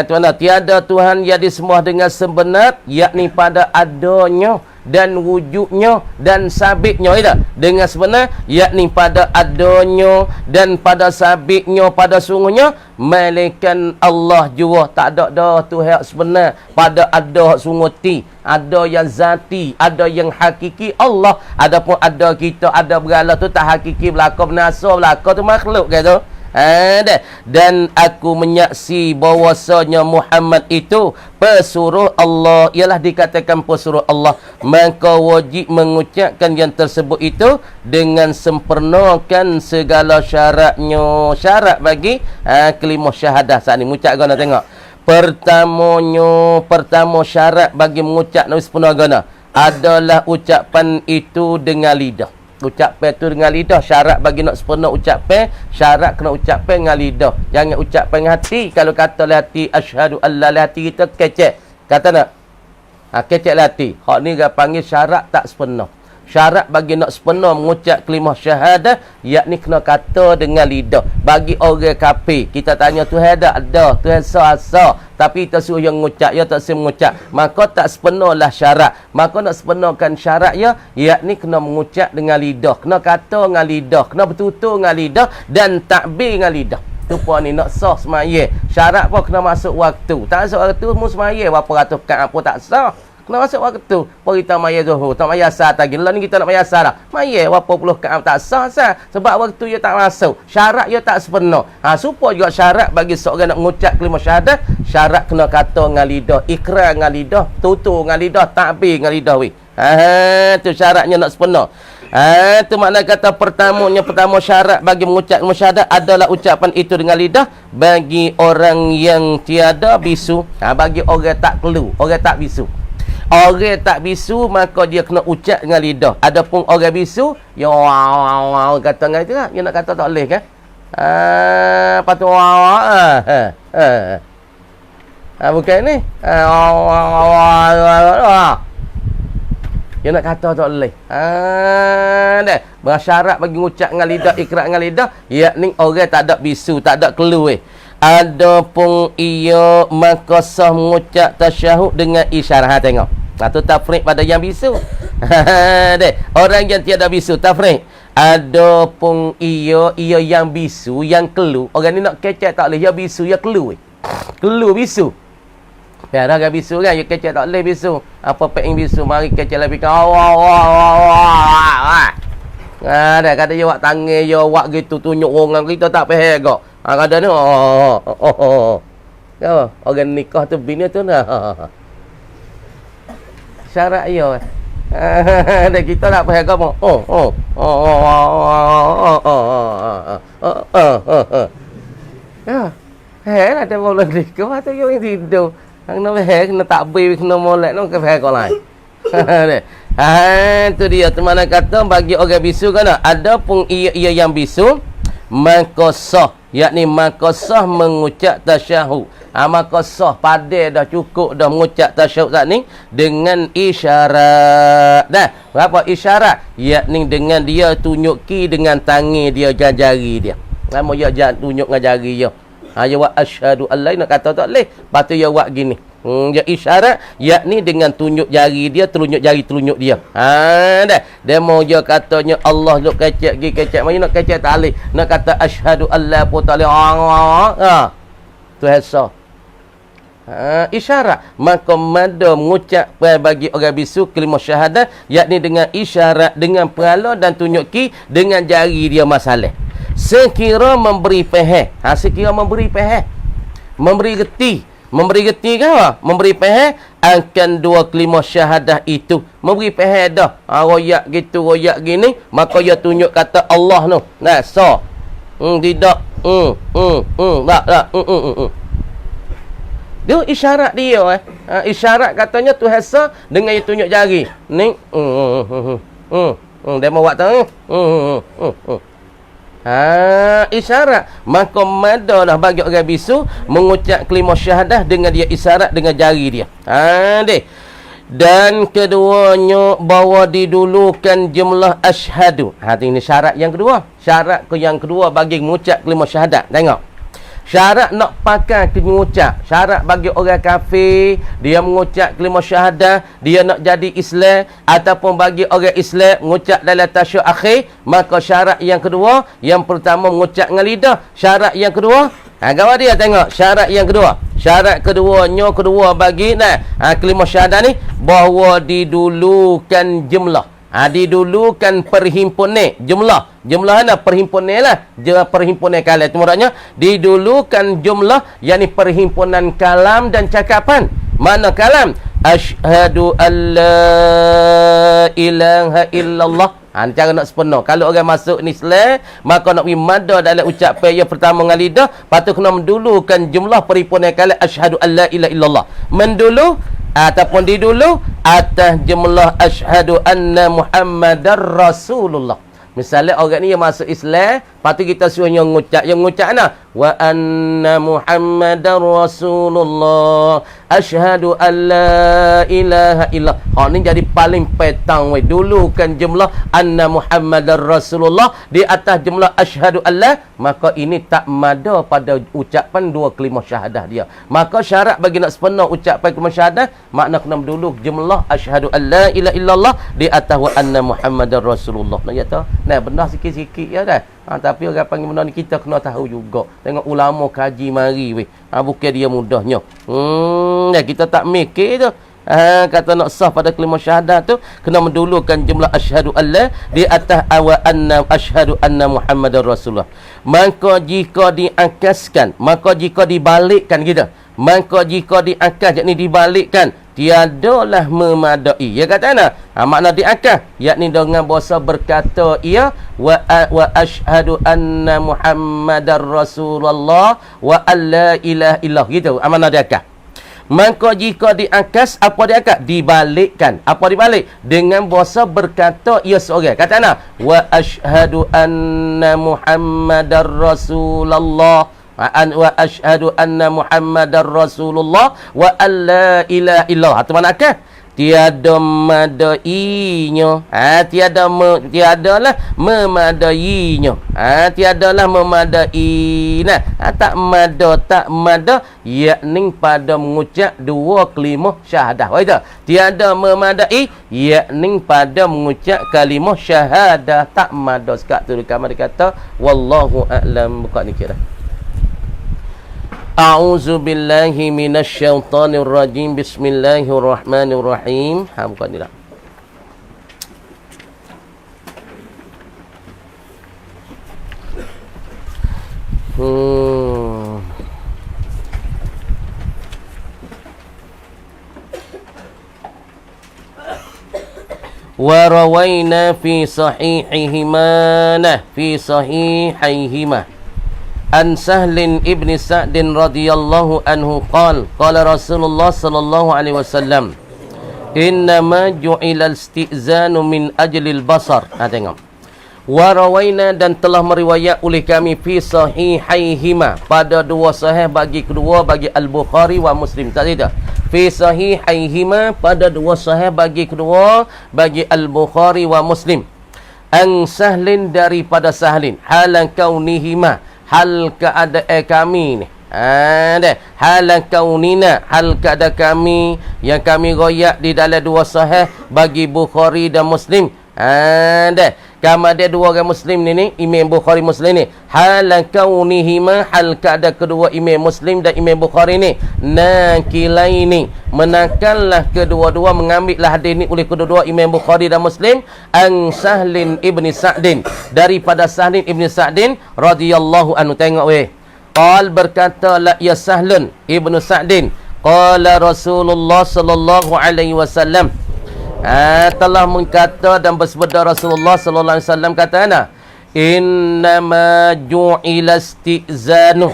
Tuan-tuan, tiada Tuhan yang disembah dengan sebenar, yakni pada adanya dan wujudnya dan sabitnya kita. Dengan sebenar, yakni pada adanya dan pada sabitnya, pada sungguhnya, melainkan Allah jua. Tak ada dah Tuhan sebenar, pada ada sungguh ti. Ada yang zati, ada yang hakiki Allah. Adapun ada kita, ada berhala tu tak hakiki, belaka benasa, belaka tu makhluk kata. Dan aku menyaksi bahwasanya Muhammad itu pesuruh Allah, ialah dikatakan pesuruh Allah, maka wajib mengucapkan yang tersebut itu dengan sempurnakan segala syaratnya. Syarat bagi kalimah syahadah saat ni mengucap guna tengok. Pertama syarat bagi mengucap Nabi sempurna guna adalah ucapan itu dengan lidah. Ucapan itu dengan lidah. Syarat bagi nak sempurna ucapan, syarat kena ucapan dengan lidah. Jangan ucapan dengan hati. Kalau kata hati asyhadu alla, hati kita kecek. Kata nak? Kecek hati. Hak ni dia panggil syarat tak sempurna. Syarat bagi nak sempurna mengucap kalimah syahadah, yakni kena kata dengan lidah. Bagi orang kafir, kita tanya Tuhan ada, Tuhan asa, tapi kita suruh yang mengucap, ya tak suruh mengucap, maka tak sempurnalah syarat. Maka nak sempurnakan syarat ya, yakni kena mengucap dengan lidah, kena kata dengan lidah, kena bertutur dengan lidah dan takbir dengan lidah. Tupa ni nak sah semaya. Syarat pun kena masuk waktu. Tak masuk waktu mu semaya berapa ratus kat apa tak sah. Kena masuk waktu. Pergi maya zuhur, tak maya asar lagi. Lah ni kita nak maya asar dah. Maya berapa puluh kat tak sah sah. Sebab waktu dia tak masuk. Syarat dia tak sempurna. Supaya juga syarat bagi seorang nak mengucap kalimah syahadah, syarat kena kata dengan lidah, ikrar dengan lidah, tutur dengan lidah, takbir dengan lidah weh. Tu syaratnya nak sempurna. Itu makna kata pertama syarat bagi mengucap syahadat adalah ucapan itu dengan lidah bagi orang yang tiada bisu. Bagi orang tak kelu, orang tak bisu. Orang tak bisu maka dia kena ucap dengan lidah. Adapun orang bisu, ya kata dengan itu lah. Dia nak kata tak boleh kan? Patut bukan ni. Dia nak kata tak boleh. Bersyarat bagi ucap dengan lidah, ikrar dengan lidah, yakni orang tak ada bisu, tak ada kelu Adapun ia maka sah mengucap tasyahud dengan isyarat. Tengok. Tu tafriq pada yang bisu. Orang yang tiada bisu tafriq. Adapun ia yang bisu, yang kelu. Orang ni nak kecek tak boleh, ya bisu, ya kelu. Kelu bisu. Biar dah bisu kan, you kecek tak boleh bisu. Apa packing bisu, mari kecek lebih kan. Wah. Ada kata you wak tangan you wak gitu tunjuk orang kita tak payah kok. Kata ni ya, orang nikah tu bini tu nah. Syarat you. Ada kita tak payah kok. Ya. Lah dia boleh nikah tu you tidur. Hang nak kena takbir kena molek no ke kau lain. Tu dia teman kata bagi orang bisu kan ada pun ia yang bisu maka sah, yakni maka sah mengucap tasyahud. Maka sah pada dah cukup dah mengucap tasyahud saat ni dengan isyarat. Dah, berapa isyarat? Yakni dengan dia tunjuki dengan tangan dia jari dia. Lama dia tunjuk dengan jari dia. Ya wa asyhadu an la nak kata tak leh. Lepas tu ya buat gini. Ya isyarat yakni dengan tunjuk jari dia, telunjuk jari telunjuk dia. Dah. Demo dia katanya Allah nak kecek gi kecek mana nak kecek tak leh. Nak kata asyhadu an la ilaha tu hasa. Isyarat maka mada mengucap bagi orang bisu kalimah syahadah yakni dengan isyarat dengan perala dan tunjuki dengan jari dia masalah. Sekira memberi peheh. Sekira memberi peheh. Memberi geti ke apa? Memberi peheh akan dua kalimah syahadah itu. Memberi peheh dah. Royak gitu, royak gini, maka dia tunjuk kata Allah tu. Nah, so. Tidak. Tak. Dia isyarat dia isyarat katanya tu hasa dengan dia tunjuk jari. Ni. Dia mau buat tahu. Isyarat maka mada dah bagi orang bisu mengucap kalimah syahadah dengan dia isyarat dengan jari dia. Dan keduanya bahawa didulukan jumlah asyhadu. Ini syarat yang kedua. Syarat yang kedua bagi mengucap kalimah syahadat. Tengok. Syarat nak pakai mengucap. Syarat bagi orang kafir, dia mengucap kalimah syahadah, dia nak jadi Islam, ataupun bagi orang Islam mengucap dalam tasyahud akhir, maka syarat yang kedua, yang pertama mengucap dengan lidah. Syarat yang kedua, kawan dia tengok, syarat yang kedua. Syarat kedua bagi kalimah syahadah ni bahawa didulukan jumlah. Didulukan perhimpunan jumlah mana perhimpunan lah perhimpunan kalam itu maksudnya didulukan jumlah yakni perhimpunan kalam dan cakapan. Mana kalam? Asyhadu an la ilaha illallah. Cara nak sepenuh. Kalau orang masuk ni Islam, maka nak pergi mada dalam ucapan yang pertama dengan lidah, patut kena mendulukan jumlah perhimpunan kalam asyhadu an la ilaha illallah. Mendulu ataupun didulu atas jumlah asyhadu anna Muhammadar Rasulullah. Misalnya orang ni yang masuk Islam, patut kita suruh yang ngucap nah wa anna Muhammadar Rasulullah asyhadu an la ilaha illallah. Ni jadi paling petang dulukan jumlah anna Muhammadar Rasulullah di atas jumlah asyhadu an maka ini tak mada pada ucapan dua kalimah syahadah dia. Maka syarat bagi nak sepenuh ucapan kalimah syahadah makna kena dulu jumlah asyhadu an la ilaha illallah di atas wa anna Muhammadar Rasulullah. Nak kata nah benar sikit-sikit ya dah. Tapi orang panggil benda ni kita kena tahu juga. Tengok ulama kaji mari bukan dia mudahnya. Kita tak mikir tu. Kata nak sah pada kalimah syahadah tu kena mendulukan jumlah asyhadu alla di atas wa anna asyhadu anna Muhammadar Rasulullah. Maka jika diakaskan, maka jika dibalikkan kita. Maka jika diakas yakni dibalikkan, tiadalah memadai. Ya kata ana, makna diakas yakni dengan bahasa berkata ia wa asyhadu anna Muhammadar Rasulullah wa alla ilaha illallah gitu. Makna diakas. Maka jika diakas, apa diakas? Dibalikkan. Apa dibalik? Dengan bahasa berkata ia seorang. Kata ana wa asyhadu anna Muhammadar Rasulullah wa asyhadu anna Muhammadar Rasulullah wa alla ilaha illallah. Itu mana akal? Tiada madainya. Tiadalah memadainya. Tiadalah memadai. Tak mada yakni pada mengucap dua kalimah syahadah. Itu. Tiada memadai yakni pada mengucap kalimah syahadah tak mada. Sekat tu kamar dia kata wallahu a'lam. Buka ni kira. A'udzu billahi minasyaitonir rajim. Bismillahirrahmanirrahim. Bukan ni lah. Wa rawaina fi sahihayhima an Sahlin ibn Sa'din radhiyallahu anhu qala Rasulullah sallallahu alaihi wasallam innama ju'ila al-istizanu min ajli al-basar. Tengok. Wa rawaina, dan telah meriwayat oleh kami fi sahihayhima, pada dua sahih bagi kedua, bagi Al-Bukhari wa Muslim. Tak ada. Fi sahihayhima, pada dua sahih bagi kedua, bagi Al-Bukhari wa Muslim. An Sahlin, daripada Sahlin, halan kaunihima, hal keadaan kami ni. Halan kaunina, hal keadaan kami yang kami royak di dalam dua sahih bagi Bukhari dan Muslim. Kama ada dua orang Muslim ni, Imam Bukhari Muslim ni. Halan kaunihima, hal keadaan kedua Imam Muslim dan Imam Bukhari ni. Nakilaini, menangkanlah kedua-dua, mengambillah hadis ni oleh kedua-dua Imam Bukhari dan Muslim. An Sahlin ibni Sa'din, daripada Sahlin ibni Sa'din radhiyallahu anhu. Tengok weh. Qal, berkata la ya Sahlun ibnu Sa'din, qala Rasulullah sallallahu alaihi wasallam, telah mengkata dan bersabda Rasulullah sallallahu alaihi wasallam, kata ana, innama ju'ila istizanu,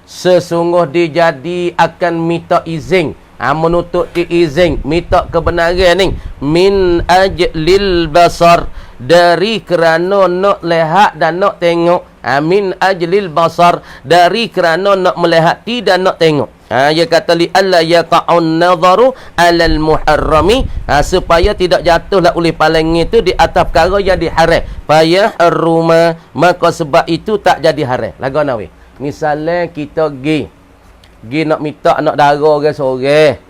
sesungguh dijadi akan minta izin, menuntut izin, minta kebenaran ni, min ajlil basar, dari kerana nak lihat dan nak tengok. Min ajlil basar, dari kerana nak melihat dan nak tengok. Dia kata li alla yaqa'un nadharu 'alal muharrami, supaya tidak jatuhlah oleh pandangan itu di atas perkara yang diharam. Faya haruma, maka sebab itu tak jadi haram. Lagu nawi. Misalnya kita pergi nak minta anak dara orang seorang.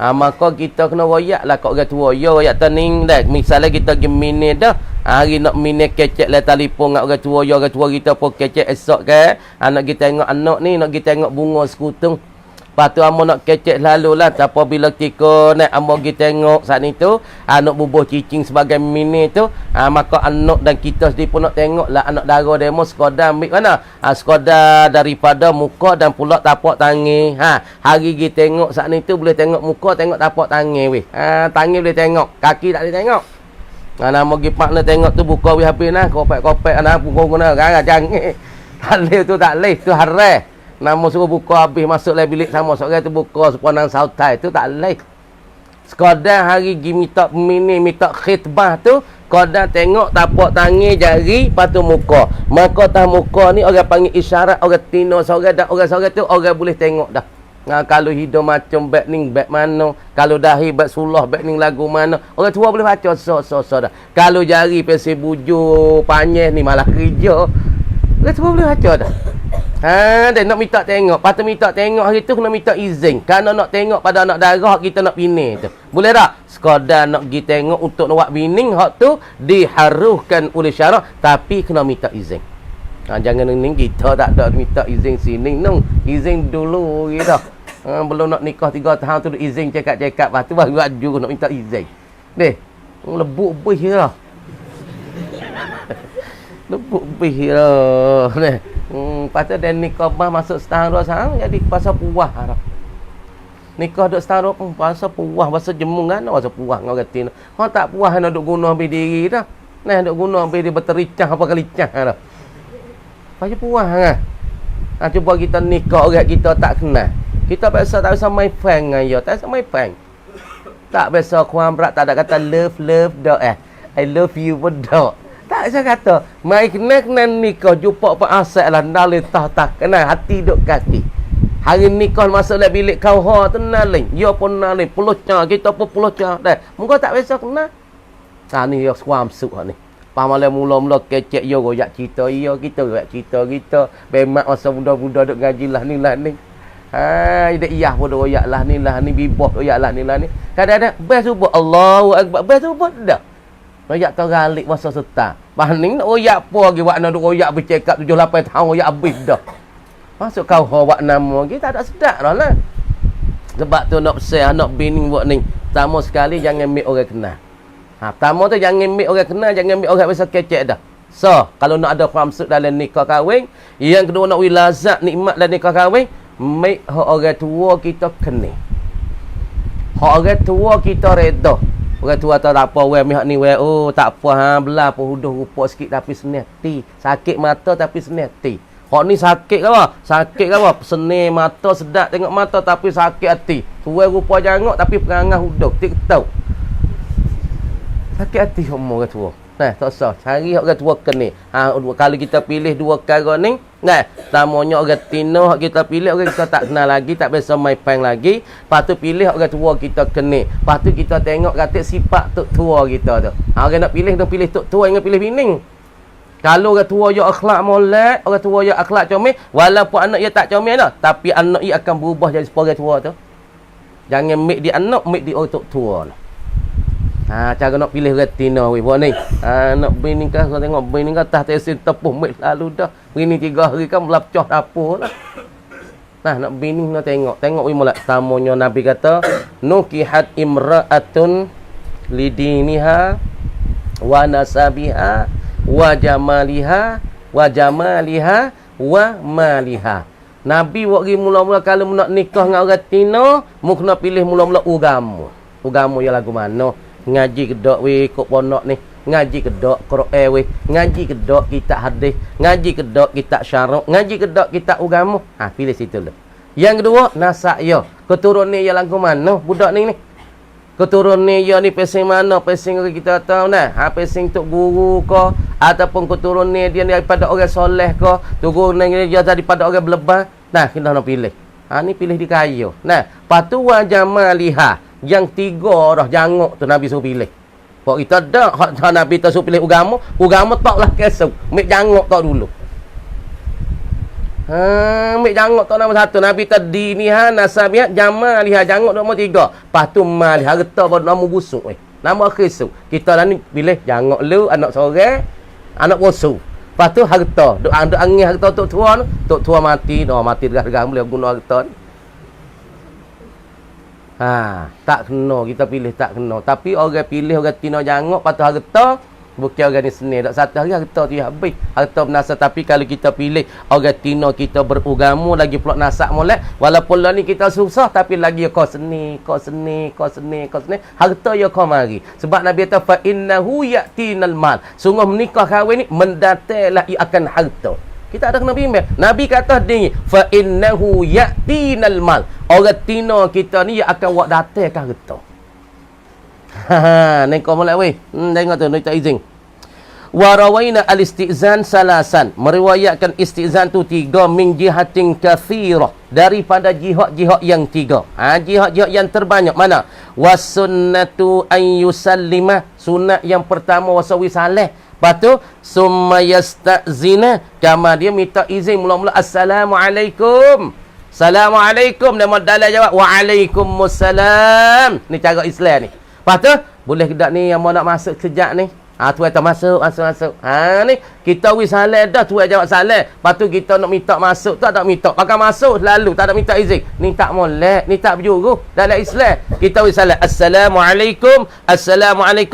Maka kita kena royaklah kat orang tua. Ya royak tening dah. Misalnya kita pergi minit dah. Hari nak minit kecek lah telefon kat orang tua. Ya orang tua kita pun kecek esok kan. Nak kita tengok anak ni, nak kita tengok bunga sekutung. Lepas tu amo nak kecek lalu lah. Tapi bila ketika nak amo pergi tengok saat ni tu, anak bubuh cicing sebagai mini tu, maka anak dan kita sendiri pun nak tengok lah anak dara demo sekadar ambil mana? Sekadar daripada muka dan pula tapak tangan. Hari pergi tengok saat ni tu boleh tengok muka, tengok tapak tangan weh. Tangan boleh tengok, kaki tak boleh tengok. Nama pergi partner tengok tu buka weh habis nah, kopek-kopek anak pukul guna jangan. Tak boleh tu, tak boleh tu haram. Nama suruh buka habis masuk dalam bilik sama seorang tu buka sepanang sautai tu tak boleh. Sekadar hari pergi minta khitbah tu, sekadar tengok tapak tangan jari patu muka. Maka tah muka ni orang panggil isyarat, orang tino seorang dan orang seorang tu orang boleh tengok dah. Kalau hidung macam beg ning beg mana, kalau dahi beg sulah beg ning lagu mana, orang tua boleh baca so dah. Kalau jari pesi bujur panjang ni malah kerja, orang tua boleh baca dah. Dan nak minta tengok. Patut minta tengok hari tu kena minta izin. Kerana nak tengok pada anak darah kita nak pining tu. Boleh tak? Sekadar nak pergi tengok untuk nak buat pining, hak tu diharuhkan oleh syarak, tapi kena minta izin. Jangan ni kita tak ada minta izin sini nung. Izin dulu gitu. Belum nak nikah 3 tahun tu izin cakap-cakap, lepas tu baru baju nak minta izin. Deh, lebuk bih lah. Lebuk bih lah. Deh. Lepas tu dan nikah masuk setahun 2 tahun jadi pasal puah dah. Nikah duk setahun pasal puah, pasal jemungan, pasal puah ngau kata. Hang tak puah nak duk guna ambil diri dah. Nah duk guna ambil dia bertericah apa kalicah dah. Pasal puah kan. Cuba kita nikah orang kita tak kenal. Kita biasa tak biasa main fang dengan dia, tak biasa main fang. Tak biasa kuam berat, tak ada kata love dak I love you pun dak. Tak saya kata, mai kena nikah jumpa apa asal lah nalih tak kenal hati duk kaki. Hari nikah masuk dalam bilik kau ha tu nalih. Ya pun nalih peluca, kita pun peluca dah. Muka tak biasa kenal. Ni ya suam suk ni. Pamala mula-mula kecek yo royak cerita ya kita royak cerita kita. Bemak masa budak-budak duk ngaji lah ni. Ida iyah pun royak lah ni bibah royak lah ni. Kadang-kadang best subah Allahu akbar, best subah dah. Royak tergalik masa setah. Paning nak royak apa lagi buat nak royak bercakap 7-8 tahun royak habis dah. Masuk kau hawak nama kita tak ada sedap dah lah. Sebab tu nak pesan anak bini buat ni. Pertama sekali jangan ambil orang kenal. Pertama tu jangan ambil orang kenal, jangan ambil orang biasa kecek dah. So, kalau nak ada maksud dalam nikah kahwin, yang kedua nak wilazat nikmat dalam nikah kahwin, make orang tua kita kena. Orang tua kita reda. Orang tua tak apa weh mihak ni weh. Oh, tak apa belah pun huduh rupa sikit tapi seneh ti. Sakit mata tapi seneh ti. Hak ni sakit ke apa? Sakit ke apa? Seneh mata sedap tengok mata tapi sakit hati. Tua rupa jangok tapi perangai huduh. Tik tahu. Sakit hati umur orang tua. Nah, tak usah. Cari orang tua kena. Kalau kita pilih dua perkara ni, nah, tamanya orang tino hak kita pilih orang kita tak kenal lagi, tak biasa main pang lagi. Lepas tu pilih orang tua kita kena. Lepas tu kita tengok kata sifat tok tua kita tu. Orang nak pilih tok tua, jangan pilih bini. Kalau orang tua yang akhlak molek, orang tua yang akhlak comel, walaupun anak dia tak comel dah, tapi anak dia akan berubah jadi sebagai tua tu. Jangan make dia anak, make dia orang tok tua lah. Cara nak pilih retina weh buat ni. Nak bini kah, kau tengok bini kah tah tesin tepuh make lalu dah. Bini 3 hari kan belah pecah dapur lah. Nah, nak bini nak tengok weh molek. Tamunya Nabi kata, nukihat imra'atun lidiniha wa nasabiha wa jamaliha wa maliha. Nabi waktu mula-mula kalau nak nikah dengan orang Tino, mu kena pilih mula-mula agama. Agama ya lagu mana? Ngaji kedok weh ikut pondok ni. Ngaji kedok Quran weh. Ngaji kedok kitab hadis. Ngaji kedok kitab syarak. Ngaji kedok kitab agama. Pilih situ lah. Yang kedua, nasab ya. Keturunan ya lagu mana budak ni? Keturunan ya ni pesing mana? Pesing kita tahu nah. Pesing tok guru ke ataupun keturunan dia daripada orang soleh ke, keturunan dia daripada orang berlebar. Nah, kita nak pilih. Ni pilih di kayu. Nah, patu wa jamaliha. Yang 3 dah jangok tu Nabi suruh pilih. Kok kita dak hak Nabi tu suruh pilih agama taklah kesuk. Mik jangok tak dulu. Mik jangok tak nombor 1. Nabi tadi ni nasabiah jamaliha jangok nombor 3. Lepas tu malih harta baru nama busuk weh. Nama kesuk. Kita lah ni pilih jangok lu anak seorang, anak busuk. Lepas tu harta. Duk angin harta tok tua tu. Tok tua mati, mati dekat boleh guna harta ni. Tak kena kita pilih tak kena. Tapi orang pilih orang Tino jangok patut harta, bukan orang ni seni. Tak satu hari harta tu habis. Harta bernasab. Tapi kalau kita pilih orang Tino kita beragama lagi pula nasab molek, walaupun lah ni kita susah tapi lagi kau seni. Harta ya kau mari. Sebab Nabi kata fa innahu ya'tinal mal. Sungguh menikah kahwin ni mendatanglah ia akan harta. Kita ada kena bimbang. Nabi kata ni fa innahu ya'tinal mal. Orang Tino kita ni akan buat datang ke harta. Ni kau mulai weh. Tengok tu nak izin. Wa rawaina al-istizan salasan. Meriwayatkan istizan tu 3 min jihatin kathirah. Daripada jihad-jihad yang 3. Jihad-jihad yang terbanyak mana? Wasunnatu an yusallima. Sunat yang pertama wasawi saleh. Lepas tu summa yasta'zina, kama dia minta izin mula-mula assalamualaikum. Assalamualaikum, dan modal jawab waalaikumsalam. Ni cara Islam ni. Lepas tu boleh kedak ni yang mau nak masuk kejap ni. Tu kata masuk. Ni kita wis salat dah, tu jawab salat. Lepas tu kita nak minta masuk tu tak minta. Pakai masuk selalu tak ada minta izin. Ni tak molek, ni tak berjuru dalam Islam. Kita wis salat assalamualaikum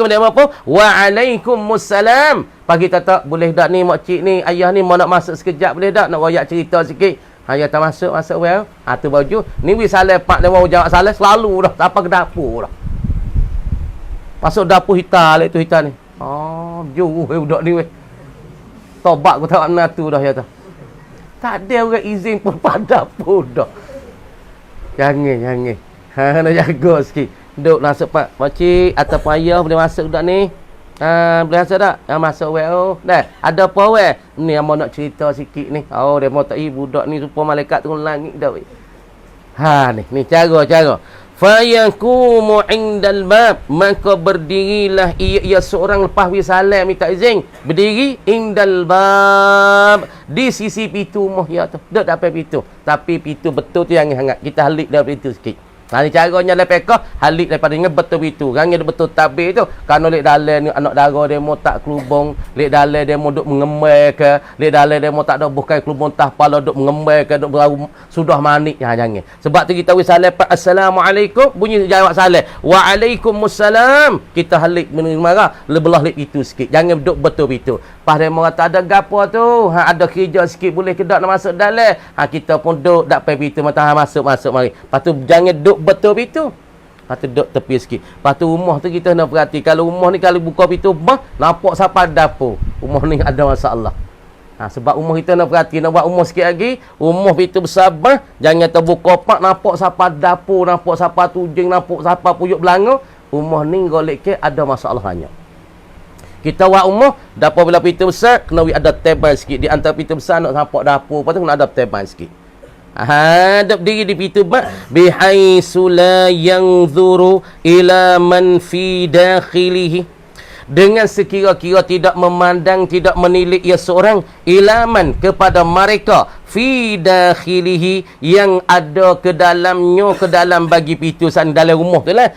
dia apa? Waalaikumsalam. Pagi kita tak boleh dak ni mak cik ni, ayah ni mau nak masuk sekejap boleh dak nak royak cerita sikit. Ayah tak masuk well. Tu baju. Ni wis salat pak dia mau jawab salat selalu dah sampai ke dapur dah. Masuk dapur hitam lah tu hitam ni. Jauh budak ni weh. Tobat aku tak mana tu dah ya tu. Tak ada orang izin pun pada pun dah. Jangan. Nak jaga sikit. Duk masuk pak makcik ataupun ayah boleh masuk budak ni. Boleh masuk tak? Masuk weh. Dah. Ada apa weh? Ni yang mau nak cerita sikit ni. Dia mau tak budak ni rupa malaikat turun langit dah weh. Ni cara. Fayakumu indal bab, maka berdirilah ia seorang lepas wisalam minta izin berdiri indal bab di sisi pintu rumah ya tu. Dak dapat pintu, tapi pintu betul tu yang hangat. Kita halik dari pintu sikit. Ni caranya lepekah halik daripada dengan betul itu. Kan dia betul tabir tu. Kan lek dalam ni anak dara demo tak kelubung, lek dalam demo duk mengembai ke, lek dalam demo tak ada bukan kelubung tah pala duk mengembai ke, duk berau sudah manik jangan. Sebab tu kita wis salam assalamualaikum bunyi jawab salam. Waalaikumsalam. Kita halik marah lebelah lek itu sikit. Jangan duk betul itu. Pas demo kata ada gapo tu, ada kerja sikit boleh ke dak nak masuk dalam. Kita pun duk dak pai itu mata masuk mari. Lepas tu jangan duk betul pintu. Lepas tu duduk tepi sikit. Lepas tu rumah tu kita nak perhati. Kalau rumah ni kalau buka pintu bah, nampak siapa dapur. Rumah ni ada masalah. Sebab rumah kita nak perhati. Nak buat rumah sikit lagi. Rumah pintu besar bah. Jangan terbuka pak. Nampak siapa dapur. Nampak siapa tujing. Nampak siapa puyuk belanga. Rumah ni golek ke ada masalahnya. Kita buat rumah. Dapur bila pintu besar. Kena ada table sikit. Di antara pintu besar nak nampak dapur. Lepas tu kena ada table sikit. Hadap diri di pintu bihaisu la yanzuru ila man fi dakhilihi, dengan sekira-kira tidak memandang, tidak menilik ia seorang ilaman kepada mereka fi dakhilihi yang ada ke dalamnya, ke dalam bagi pintu san dalam rumah tu lah.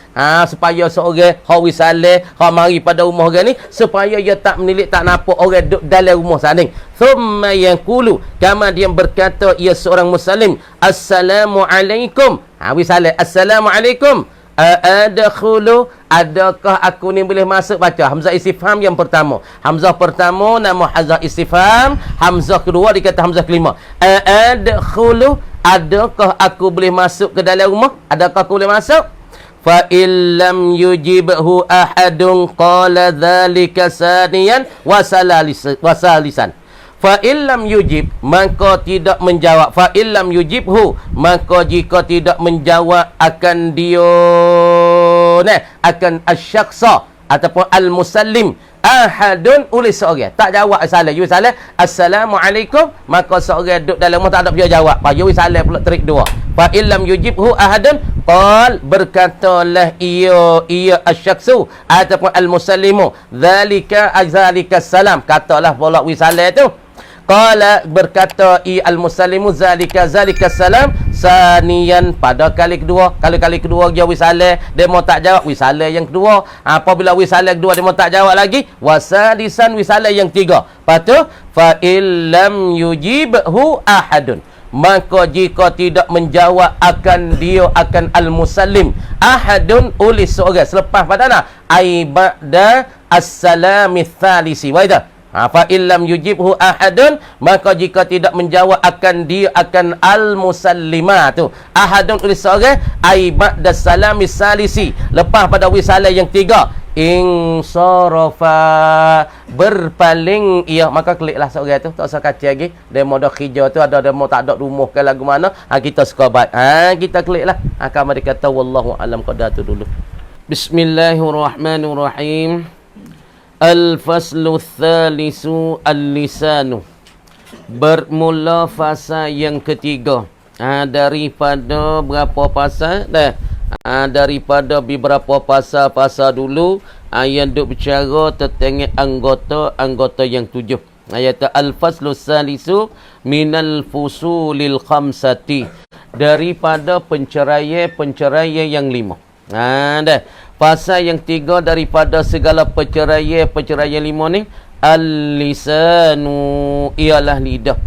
Supaya seorang hawi saleh ha mari pada rumah orang ni supaya ia tak menilik, tak nampak orang duduk dalam rumah sana. Thumma yaqulu, kemudian berkata ia seorang muslim, assalamualaikum. Hawi saleh assalamualaikum. Adkhulu, adakah aku ni boleh masuk? Baca hamzah istifham yang pertama. Hamzah pertama nama hamzah istifham, hamzah kedua dikata hamzah kelima. Adkhulu, adakah aku boleh masuk ke dalam rumah? Adakah aku boleh masuk? Fa illam yujibhu ahadun qala dzalika saniyan wa salisan. Fa illam yujib, maka tidak menjawab. Fa illam yujibhu, maka jika tidak menjawab akan dia akan asyakhsa ataupun al-musallim ahadun oleh seorang tak jawab salam. You salam assalamualaikum, maka seorang duduk dalam rumah tak ada dia jawab. Pa you salam pula trik dua. Fa illam yujibhu ahadun qal, berkatalah ia asyakhsu ataupun al-musallimu dzalika salam, katalah pula wi salam tu. Qala, berkata al-musallimu zalika salam saniyan, pada kali kedua. Kalau kali kedua dia wisalah dia mau tak jawab, wisalah yang kedua. Apabila wisalah kedua dia mau tak jawab lagi, wasadisan, wisalah yang tiga. Lepas tu fa illam yujibhu ahadun, maka jika tidak menjawab akan dia akan al-musallim ahadun oleh seorang selepas padana ai ba'da as-salami tsalisi wa idza fa illam yujibhu ahadun, maka jika tidak menjawab akan dia akan al-musallima tu ahadun oleh seorang ai ba'da salami salisi, lepas pada wisalah yang tiga, insarafa, berpaling ia, maka kliklah seorang tu, tak usah kacau lagi demo dah kerja tu, ada demo tak ada rumah ke lagu mana, kita sekobat kita kliklah. Kamu dikata wallahu alam qada tu dulu. Bismillahirrahmanirrahim. Al-faslu thalisu al-lisanu, bermula fasa yang ketiga. Daripada berapa pasal dah? Daripada beberapa pasal dulu yang duk bercara tentang anggota yang 7. Ayat al-faslu thalisu minal fusulil khamsati, daripada penceraian yang 5. Dah. Pasal yang 3 daripada segala perceraian 5 ni, al-lisanu, ialah lidah.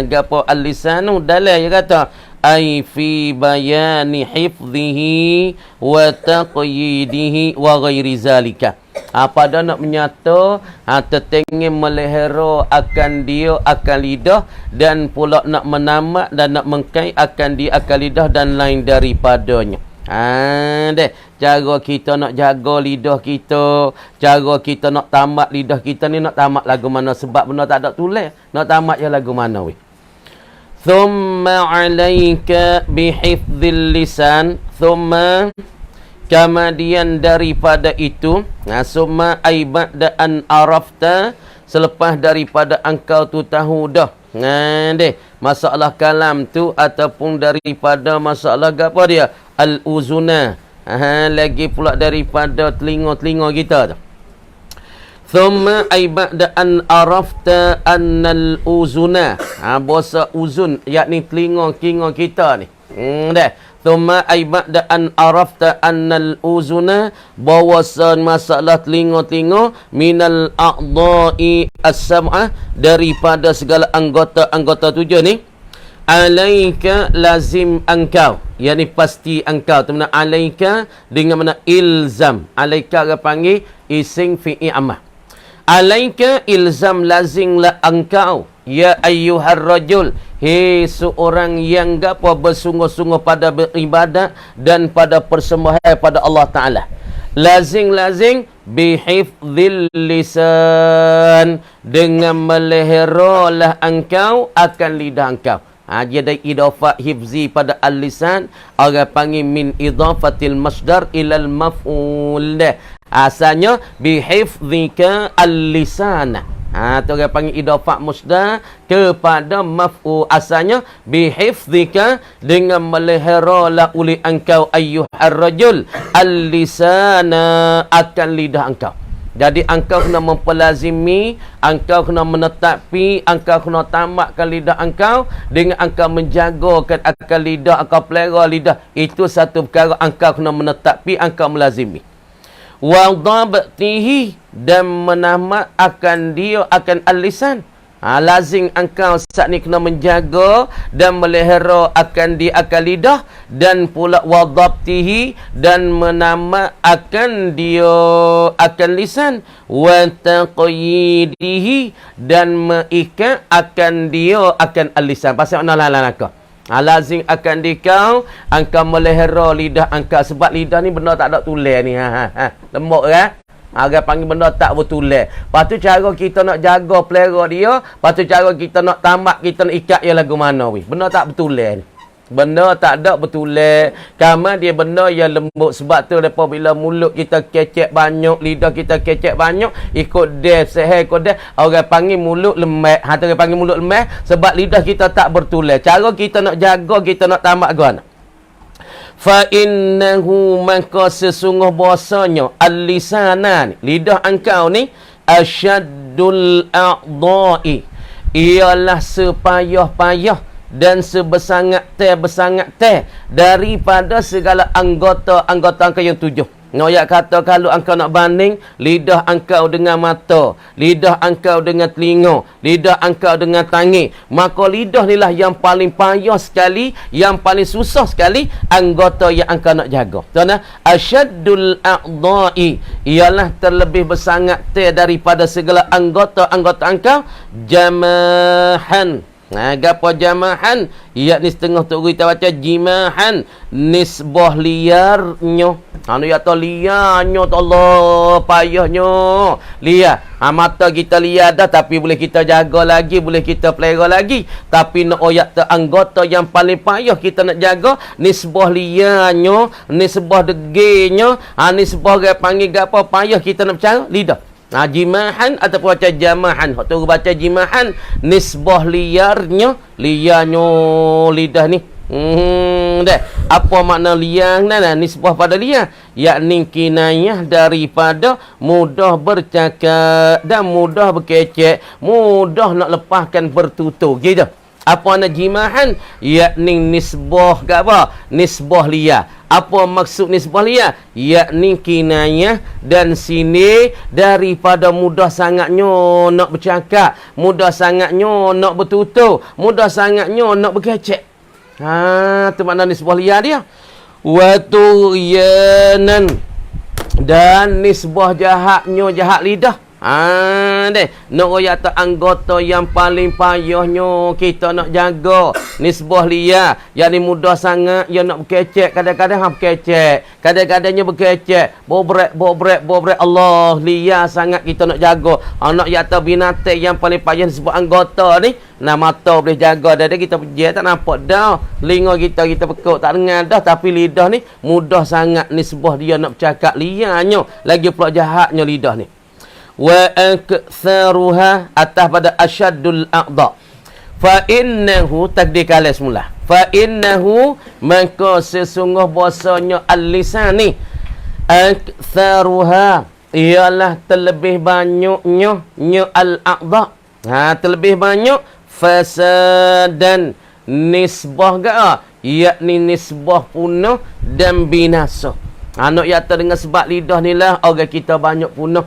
Gapo al-lisanu? Dalam dia kata ai fi bayani hifdhihi wa taqyidihi wa ghairi zalika. Pada nak menyata tertengah melihara akan dia akan lidah, dan pula nak menamak dan nak mengkait akan dia akan lidah dan lain daripadanya. Cara kita nak jaga lidah kita, cara kita nak tamat lidah kita ni, nak tamat lagu mana? Sebab benda tak ada tulis, nak tamat je lagu mana weh? Thumma alaika bihifdzil lisan, thumma, kemudian daripada itu, summa ai ba'da an arafta, selepas daripada engkau tu tahu dah. Masalah kalam tu ataupun daripada masalah apa dia? Al-uzuna. Lagi pula daripada telinga-telinga kita tu. Thumma ay ba'da an arafta annal uzuna. Bahasa uzun yakni telinga kita ni. thumma ay ba'da an arafta annal uzuna, bahawasan masalah telinga-telinga minal a'dha'i as-sab'ah, daripada segala anggota-anggota 7 ni, alaika lazim engkau, yakni pasti engkau. Tu mana alaika dengan mana ilzam. Alaika orang panggil isim fi'il amah. Alaika ilzam, lazimlah engkau, ya ayyuhar rajul, hei seorang yang gapo bersungguh-sungguh pada beribadat dan pada persembahan pada Allah Ta'ala. Lazim bihifdzil lisan, dengan meliharalah engkau akan lidah engkau. Dia ada idafah hifzi pada al-lisan, orang panggil min idafatil masdar ilal maf'ul. Asalnya bihifdzika al-lisan. Tu orang panggil idafah masdar kepada maf'ul. Asalnya bihifdzika, dengan meliharalah oleh engkau ayyuhar rajul al-lisana, akan lidah engkau. Jadi engkau kena mempelazimi, engkau kena menetapi, engkau kena tamatkan lidah engkau dengan engkau menjagakan akal lidah, engkau pelihara lidah. Itu satu perkara engkau kena menetapi, engkau melazimi. Wa dhabtihi, dan menamat akan dia akan al-lisan. Lazim engkau saat ni kena menjaga dan melihara akan dia akan lidah, dan pula wadabtihi, dan menamat akan dia akan lisan, wa taqyidihi, dan mengikat akan dia akan al-lisan. Pasal mana lalan engkau? Lazim akan dikau engkau melihara lidah engkau, sebab lidah ni benda tak ada tulen ni. Lembut kan? Orang panggil benda tak bertulis. Lepas tu cara kita nak jaga pelera dia, lepas tu cara kita nak tamat, kita nak ikat dia lagu mana weh. Benda tak bertulis ni. Benda tak ada bertulis. Karena dia benda yang lembut. Sebab tu lepas bila mulut kita kecek banyak, lidah kita kecek banyak, ikut dia seher ikut dia, orang panggil mulut lemak. Orang panggil mulut lemak sebab lidah kita tak bertulis. Cara kita nak jaga, kita nak tamat guna. Fa innahu, maka sesungguh bahasanya al-lisanan, lidah engkau ni, asyaddul a'dha'i, ialah sepayah-payah dan sebersangat teh daripada segala anggota engkau yang 7. Noyak kata kalau engkau nak banding lidah engkau dengan mata, lidah engkau dengan telinga, lidah engkau dengan tangan, maka lidah ni lah yang paling payah sekali, yang paling susah sekali anggota yang engkau nak jaga. Kerana asyaddul a'dha'i, ialah terlebih bersangat daripada segala anggota-anggota engkau, jamahan. Gapo jamahan? Yakni setengah tu kita baca jimahan, nisbah liarnya. Anu ya to liarnya tu Allah payahnya. Liar. Mata kita liar dah, tapi boleh kita jaga lagi, boleh kita pelihara lagi. Tapi nak oyak tu anggota yang paling payah kita nak jaga, nisbah liarnya, nisbah degenya, nisbah dia panggil gapo payah kita nak bercara, lidah. Jimahan ataupun baca jamahan. Hak tu baca jimahan, nisbah liarnya lidah ni. Dah. Apa makna liar ni? Nisbah pada liar, yakni kinayah daripada mudah bercakap dan mudah berkecek, mudah nak lepaskan bertutur gitu. Apa makna jimahan? Yakni nisbah ke apa? Nisbah liar. Apa maksud nisbah liar? Yakni kinayah dan sini daripada mudah sangatnya nak bercakap, mudah sangatnya nak bertutur, mudah sangatnya nak berkecek. Tu makna nisbah liar dia. Wa tughyanan, dan nisbah jahatnya, jahat lidah. Nak royak tak anggota yang paling payahnya kita nak jaga, nisbah liar, yang ni mudah sangat yang nak berkecek, kadang-kadang berkecek, kadang-kadangnya berkecek, bobrek Allah, liar sangat kita nak jaga. Nak yata binatang yang paling payah disebut anggota ni, mata boleh jaga dah, kita pergi tak nampak dah, telinga kita pekuk tak dengar dah, tapi lidah ni mudah sangat nisbah dia nak bercakap, liarnya lagi pula jahatnya lidah ni. Wa aktsaruha, atas pada asyaddul a'dha. Fa innahu, takdir kalah semula. Fa innahu, maka sesungguh bahasanya al-lisan ni, aktsaruha, ialah terlebih banyaknya al-a'dha. Terlebih banyak fasadan, nisbah ke yakni nisbah punah dan binasa. Anak yata dengan sebab lidah ni lah orang kita banyak punah.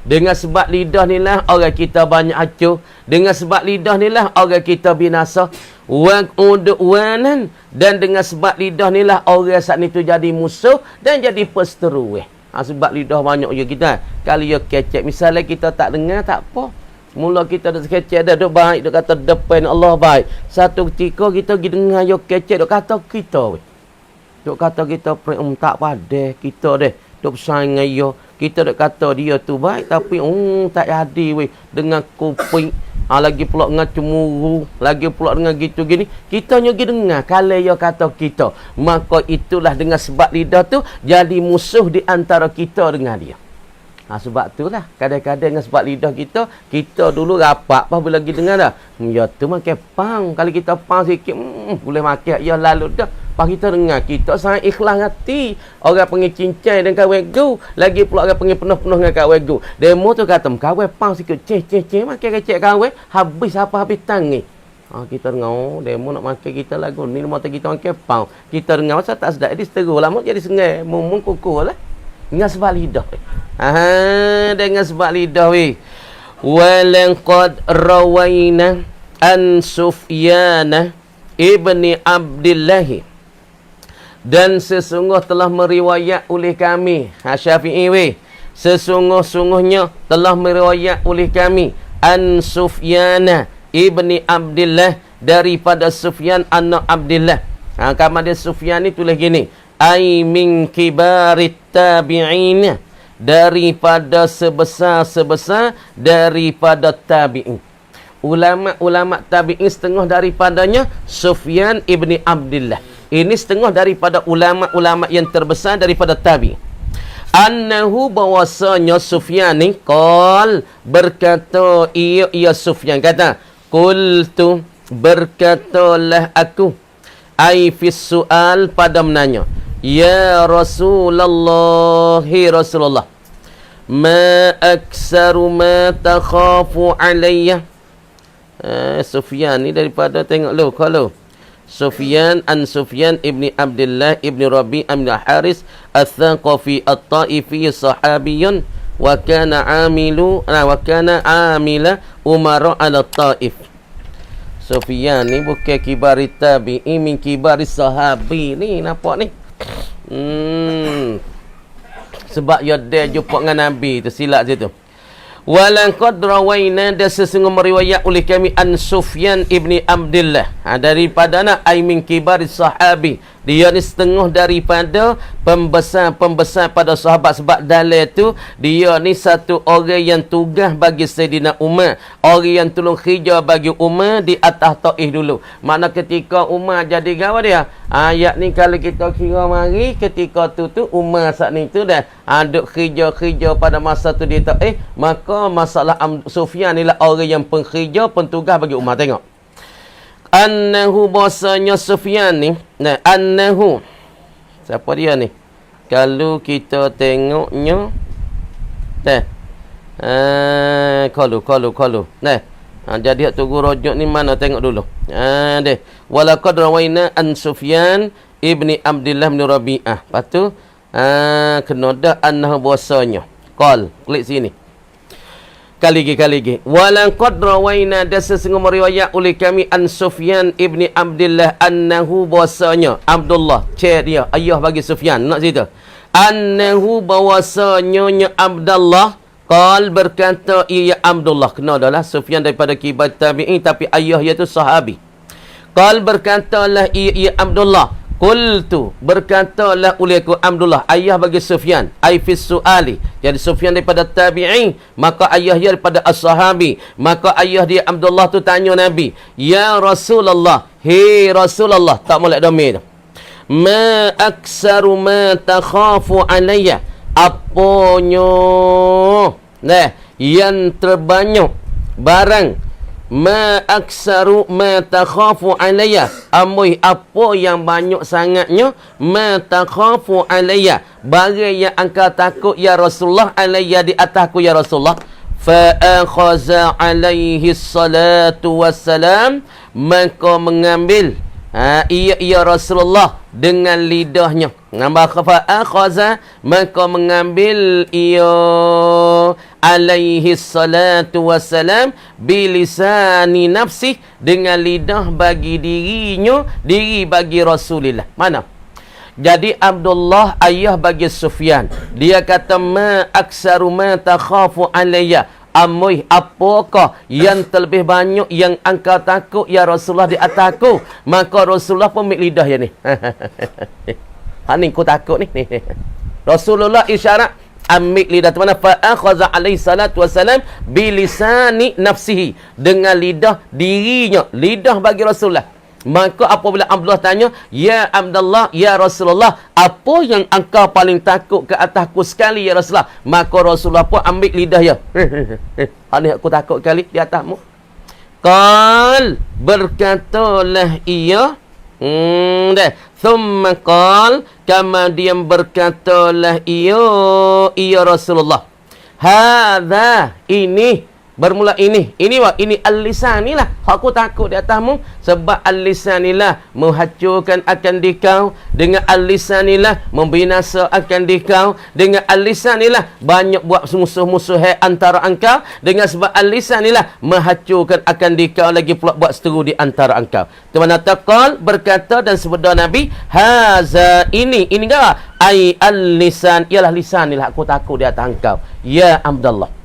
Dengan sebab lidah ni lah orang kita banyak hancur. Dengan sebab lidah ni lah orang kita binasa. Wa'udwanan, dan dengan sebab lidah ni lah orang saat ni tu jadi musuh dan jadi peseteru. Sebab lidah banyak je kita. Kalau dia kecek, misalnya kita tak dengar, tak apa. Mula kita dah kecek dah, duk baik, duk kata depan Allah baik. Satu ketika kita pergi dengar dia kecek, duk kata kita. Duk kata kita tak padah kita deh. Duk bersaing dengan dia. Kita duk kata dia tu baik, tapi tak jadi weh. Dengan kuping. Lagi pula dengan cemburu. Lagi pula dengan gitu gini. Kita pergi dengar. Kalau dia kata kita. Maka itulah dengan sebab lidah tu jadi musuh di antara kita dengan dia. Sebab tu lah kadang-kadang dengan sebab lidah kita dulu rapat apa bila lagi dengar dah. Ya tu makan pang. Kalau kita pang sikit boleh makan ya lalu dah. Pas kita dengar kita sangat ikhlas hati. Orang panggil cincai dan kawan gu. Lagi pula orang panggil penuh-penuh dengan kawan gu. Demo tu kata kawan pang sikit ceh makan kecek kawan habis apa habis tangi. Kita dengar demo nak makan kita lagu ni mata kita makan pang. Kita dengar masa tak sedap jadi seteru lama jadi sengai mumung kukuh lah. Dengan sebab lidah. Dengan sebab lidah weh. Walaqad rawaina an Sufyan ibni Abdillah. Dan sesungguh telah meriwayat oleh kami. Syafi'i weh. Sesungguh-sungguhnya telah meriwayat oleh kami an Sufyan ibni Abdillah, daripada Sufyan anak Abdillah. Kamar dia Sufyan ni tulis gini. Ai min kibarit tabi'in, daripada sebesar-sebesar daripada tabi'in. Ulama-ulama tabi'in setengah daripadanya Sufyan ibni Abdillah. Ini setengah daripada ulama-ulama yang terbesar daripada tabi'in. Annahu, bahwasanya Sufyan ni qal, berkata ia Sufyan kata, qultu, berkatalah aku, ai fis su'al, pada menanya, ya Rasulullah, Rasulullah, ma aksaru ma takhafu alayya. Sufyan ni daripada tengok lu kalau Sufyan an Sufyan ibni Abdullah ibni Rabi' ibn Haris al-Thaqafi at-Taifi sahabiyun wa kana amila umara ala Taif. Sufyan ni bukan kibari tabi'i, min kibari sahabi ni, nampak ni. Sebab dia jumpa dengan Nabi tu, silap situ. Walaqad rawaina, dan sesungguh meriwayat oleh kami an Sufyan ibni Abdillah, daripada nak ai min kibari sahabi, dia ni setengah daripada pembesar-pembesar pada sahabat. Sebab dalam tu dia ni satu orang yang tugas bagi Sayyidina Umar, orang yang tolong khidmah bagi Umar di atas Taif dulu. Makna ketika Umar jadi gawa dia, ayat ni kalau kita kira mari ketika tu Umar saat ni tu dah duk khidmah pada masa tu di Taif, maka masalah Sufyan ni lah orang yang pengkhidmah, pentugas bagi Umar. Tengok annahu, bahasanya Sufyan ni, annahu, siapa dia ni? Kalau kita tengoknya kalau jadi hak tunggu rujuk ni mana, tengok dulu. Walaqad rawaina an Sufyan ibni Abdillah bin Rabi'ah. Lepas tu kena dah annahu, bahasanya qal, klik sini kali lagi. Walaqad rawaina, dan sesungguh meriwayat oleh kami an Sufyan ibni Abdillah, annahu, bahasanya Abdullah, dia ayah bagi Sufyan, nak cerita annahu, bahasanya Abdullah qal, berkata ia Abdullah, kena adalah Sufyan daripada kibar tabi'in tapi ayah dia tu sahabi. Qal, berkatalah ia Abdullah, qultu, berkatalah oleh aku Abdullah, ayah bagi Sufyan, ai fis suali, jadi Sufyan daripada tabi'in, maka ayah dia daripada as-sahabi. Maka ayah dia Abdullah tu tanya Nabi, ya Rasulullah, Rasulullah, tak molek domain tu, ma aksaru ma takhafu alayya, apanya yang terbanyak barang, ma aksaru ma takhafu alayya, amoi apa yang banyak sangatnya, ma takhafu alayya, barang yang engkau takut ya Rasulullah, alayya, di atasku ya Rasulullah. Fa akhaza alaihi salatu wassalam, maka mengambil ia Rasulullah dengan lidahnya. Nambah fa akhaza, maka mengambil ia alaihi salatu wassalam bilisani nafsi, dengan lidah bagi dirinya, diri bagi Rasulullah. Mana? Jadi Abdullah ayah bagi Sufyan, dia kata ma aksaru ma takhafu alayya, amoi apakah yang terlebih banyak yang engkau takut ya Rasulullah di atasku? Maka Rasulullah pun ambil lidah ya ni. Ni aku takut ni. Rasulullah isyarat ambil lidah tu mana? Fa akhadha alaihi salatu wasalam bilisani nafsihi, dengan lidah dirinya, lidah bagi Rasulullah. Maka apabila Abdullah tanya, ya Abdullah, ya Rasulullah, apa yang engkau paling takut ke atasku sekali ya Rasulullah? Maka Rasulullah pun ambil lidah ya. Ni aku takut kali di atasmu. Qal, berkatalah ia. Thumma qal, kemudian berkatalah ia Rasulullah. Hadza, ini. Bermula ini al-lisan inilah aku takut di atasmu, sebab al-lisan inilah menghancurkan akan dikau, dengan al-lisan inilah membinasa akan dikau, dengan al-lisan inilah banyak buat musuh-musuh antara engkau, dengan sebab al-lisan inilah menghancurkan akan dikau, lagi pula buat seteru di antara engkau. Teman taqal berkata dan sebut Nabi, haza ini dah ai al-lisan, ialah lisan inilah aku takut di atas engkau ya Abdullah.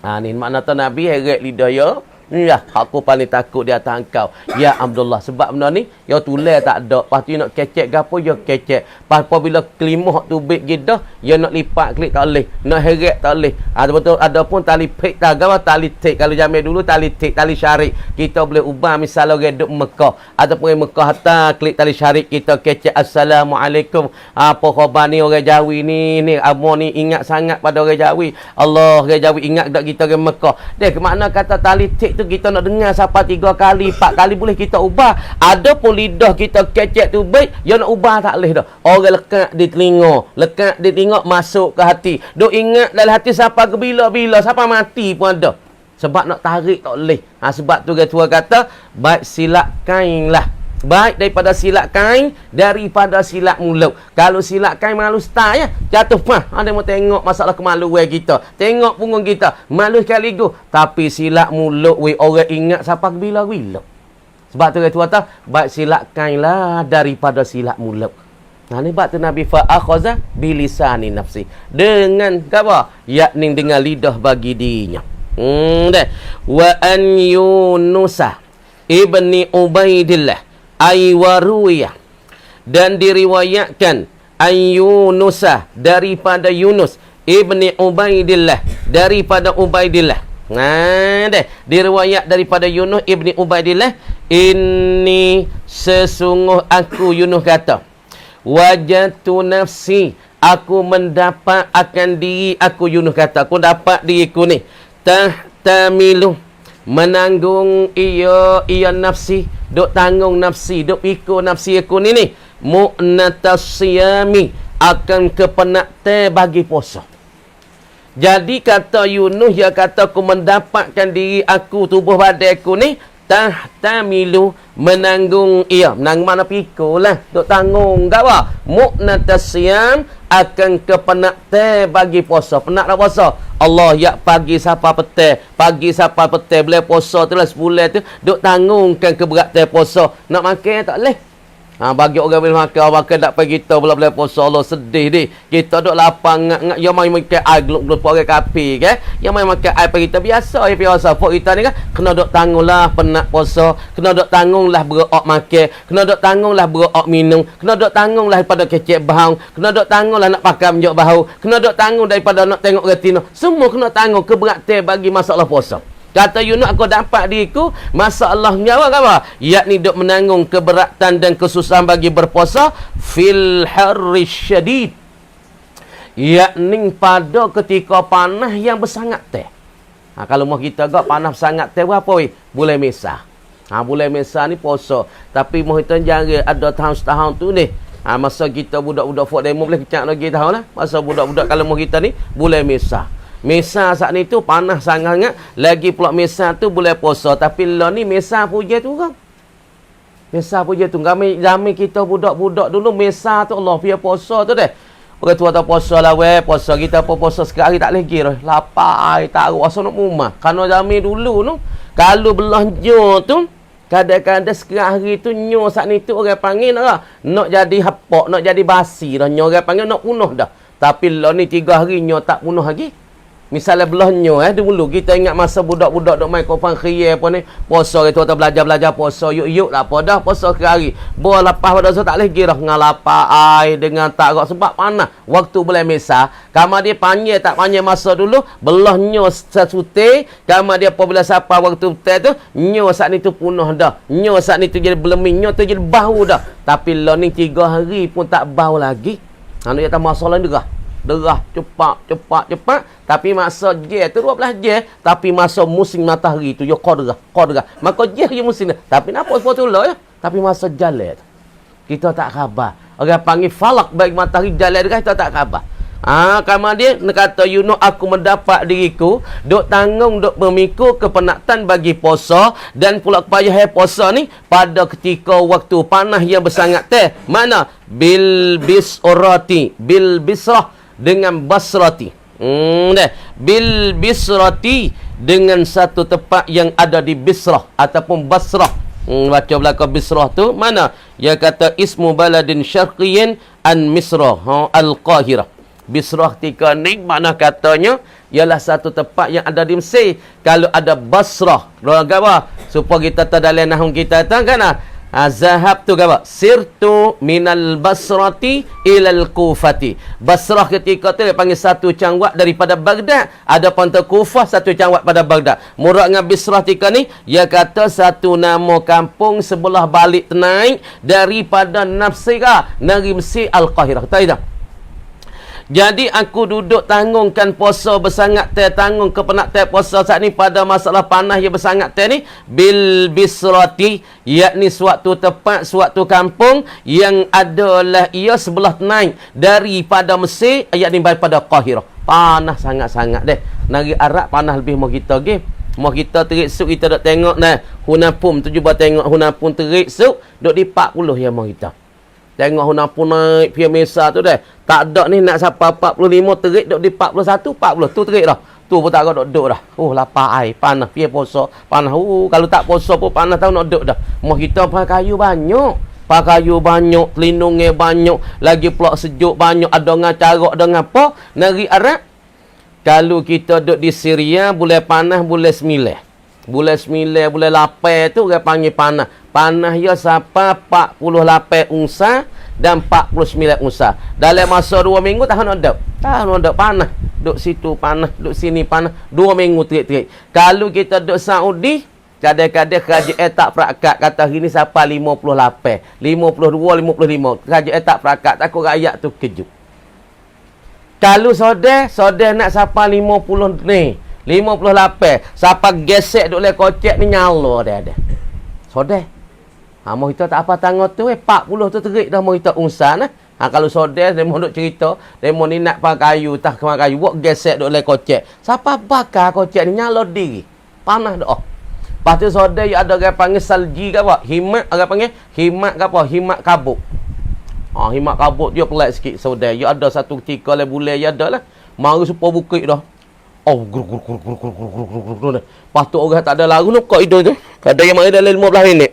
Ni makna tu Nabi heret lidah ya. Ya, aku paling takut di atas engkau ya Abdullah. Sebab benda ni ya tulis tak ada. Lepas tu nak kecek gapo ya kecek. Lepas apabila kelimah tu bit gidah, ya nak lipat klik tak boleh, nak heret tak boleh. Betul ada pun tali pek tak gawa, tali tik. Kalau zaman dulu tali tik, tali syarik. Kita boleh ubah misal orang duduk Mekah ataupun Mekah hatta klik tali syarik, kita kecek assalamualaikum. Apa khabar ni orang Jawi ni amo ni ingat sangat pada orang Jawi. Allah, orang Jawi ingat dak kita orang Mekah. Dia ke makna kata tali tik tu kita nak dengar sampai 3 kali 4 kali boleh kita ubah. Ada pun lidah kita kecek tu baik, dia nak ubah tak boleh dah. Orang lekat di telinga masuk ke hati, duk ingat dalam hati sampai ke bila-bila, sampai mati pun ada. Sebab nak tarik tak boleh. Sebab tu dia tua kata baik silat kain lah, baik daripada silat kain daripada silat mulut. Kalau silat kain malu start ya, jatuh pah. Ada mau tengok masalah kemaluan kita, tengok punggung kita malu sekaligus. Tapi silat mulut orang ingat sampai bila-bila. Sebab tu dia kata baik silat kain lah daripada silat mulut. Ni bab tu Nabi fa akhaza bilisani nafsi, dengan apa? Yakni dengan lidah bagi dirinya. Wa an Yunusa ibni Ubaidillah aywaruiyah, dan diriwayatkan Yunusa daripada Yunus ibni Ubaidillah, daripada Ubaidillah. Diriwayat daripada Yunus ibni Ubaidillah, ini sesungguh aku Yunus kata, wajatu nafsi, aku mendapat akan diri aku. Yunus kata aku dapat diriku ni tahtamilu, menanggung ia nafsi, duk tanggung nafsi, duk pikul nafsi aku ni mu'natas siyami, akan kepenatan bagi puasa. Jadi kata Yunus, dia kata aku mendapatkan diri aku, tubuh badan aku ni tahtamilu, menanggung menanggung mana pikul lah, duk tanggung gawa mu'natas siyam, akan kepenatan bagi puasa. Penat dah puasa Allah ya, pagi sampai petang boleh puasa tu lah, sebulan tu duk tanggungkan keberatan puasa. Nak makan tak boleh. Bagi orang boleh makan tak pergi kita boleh puasa. Allah sedih dia. Kita duk lapang ngak yang main makan air geluk-geluk orang kapi kan. Yang main makan air pergi kita biasa pok kita ni kan kena duk tanggunglah penat puasa, kena duk tanggunglah berok makan, kena duk tanggunglah berok minum, kena duk tanggunglah daripada kecek bahang, kena duk tanggunglah nak pakai menjok bahu, kena duk tanggung daripada nak tengok retina. Semua kena tanggung keberatan bagi masalah puasa. Kata Yunus, aku dapat diriku masalah nyawa apa? Yakni duk menanggung keberatan dan kesusahan bagi berpuasa fil harri syadid, yakni pada ketika panas yang bersangat teh. Kalau mau kita gak panas sangat teh apa weh? Boleh mesah. Boleh mesah ni puasa. Tapi mau kita jaga ada tahun setahun tu ni. Masa kita budak-budak Fort Demo boleh kecak lagi tahun lah. Masa budak-budak kalau mau kita ni boleh mesah. Mesah saat ni tu panas sangat, lagi pula mesah tu boleh puasa. Tapi lah ni mesah puja tu kan. Mesa pun je tu. Kami zaman kita budak-budak dulu mesa tu Allah dia puasa tu deh. Orang tua tak puasa lah puasa kita apa puasa sekarang tak lagi dah. Lapar ai tak rasa nak rumah. Karena zaman dulu tu kalau belanja tu kadang-kadang sekarang hari tu nyo sat ni tu orang panggil nak jadi hapok, nak jadi basi dah. Nyo orang panggil nak punuh dah. Tapi lah ni 3 hari nyo tak punuh lagi. Misalnya belahnya dulu kita ingat masa budak-budak dok main kopang khiyar apa ni, puasa itu atau belajar puasa yuk tak apa dah puasa ke hari. Bola lepas pada tak leh girah dengan lapar ai dengan tak agak sebab panas. Waktu bulan Mesa, kama dia panggil tak panggil masa dulu, belahnya sesute, kama dia apabila siapa waktu teh tu, nyo saat ni tu punah dah. Nyo saat ni tu jadi beleming, nyo tu jadi bau dah. Tapi lah ni 3 hari pun tak bau lagi. Anu dia tak masalah derah cepat tapi masa je tu 12 je tapi masa musim matahari tu yo qadra maka je yo musim tapi napa sepatutnya ya tapi masa jalan kita tak khabar orang panggil falak bagi matahari jalan kita tak khabar kemudian kata Yunus aku mendapat diriku duk tanggung duk memikul kepenatan bagi puasa dan pula kepayah puasa ni pada ketika waktu panas yang bersangat teh mana bil bisrah dengan basrati. Bil bisrati dengan satu tempat yang ada di Bisrah ataupun Basrah. Baca belakang Bisrah tu mana? Dia kata ismu baladin syarqiyin an Misrah al-Qahirah. Bisrah ketika ni makna katanya ialah satu tempat yang ada di Mesir. Kalau ada Basrah, apa? Supaya kita tahu dalam nahwu kita tahu kan? Zahab tu apa? Sirtu minal Basrati ilal Kufati. Basrah ketika tu dia panggil satu cangwat daripada Baghdad. Ada pantai Kufah satu cangwat pada Baghdad. Murad dengan Bisrah ketika ni dia kata satu nama kampung sebelah balik naik daripada Nafsira negeri Mesir Al-Qahirah. Tahu tak? Jadi aku duduk tanggungkan puasa bersangat teh tanggung kepenat teh puasa saat ni pada masalah panas yang bersangat teh ni bil bisrati yakni suatu tempat suatu kampung yang adalah ia sebelah naik daripada Mesir yakni daripada Qahirah. Panas sangat-sangat deh. Negeri Arab panas lebih mau kita ge. Mau kita terik suk kita dak tengok nah Hunapum tu cuba tengok Hunapum terik suk duk di 40 ya mau kita. Tengok Hunapum naik pia Mesa tu dah. Tak ada ni nak sampai 45 terik duk di 41, 40 tu terik dah. Tu pun tak ada duk dah. Oh lapar ai, panas pia puasa. Panas. Kalau tak puasa pun panas tahu nak duk dah. Mau kita pakai kayu banyak. Pakai kayu banyak, pelindungnya banyak, lagi pula sejuk banyak, ada dengan carok dengan apa? Negeri Arab. Kalau kita duduk di Syria, bulan panas bulan 9. Bulan 9, bulan 8 tu orang panggil panas. Panas ya sampai 48 unsa dan 49 unsa. Dalam masa 2 minggu tahan ada. Tahan ada panas. Duduk situ panas, duduk sini panas. 2 minggu terik-terik. Kalau kita duduk Saudi, kadang-kadang kerajaan tak perakat. Kata hari ni sampai 58, 52, 55. Kerajaan tak perakat. Takut rakyat tu kejut. Kalau saudara nak sampai 50 ni. 58 siapa gesek duk le kocek ni nyala dia ada. Sodeh. Mau kita tak apa tangguh tu 40 tu terik dah mau kita unsan nah. Kalau sodeh dia mau duk cerita, dia mau ni nak pakai kayu tah kemar kayu buat gesek duk le kocek. Siapa bakar kocek ni nyala diri. Panas dah. Lepas tu sodeh ada orang panggil salji ke apa? Himat orang panggil himat ke apa? Himat kabut. Himat kabut dia pelik sikit sodeh. Ya ada satu ketika le bulan ya ada lah. Mari supaya bukit dah. Gur. Lepas tu orang tak ada lagu nak kau hidung tu. Kadang yang mari dalam 15 minit.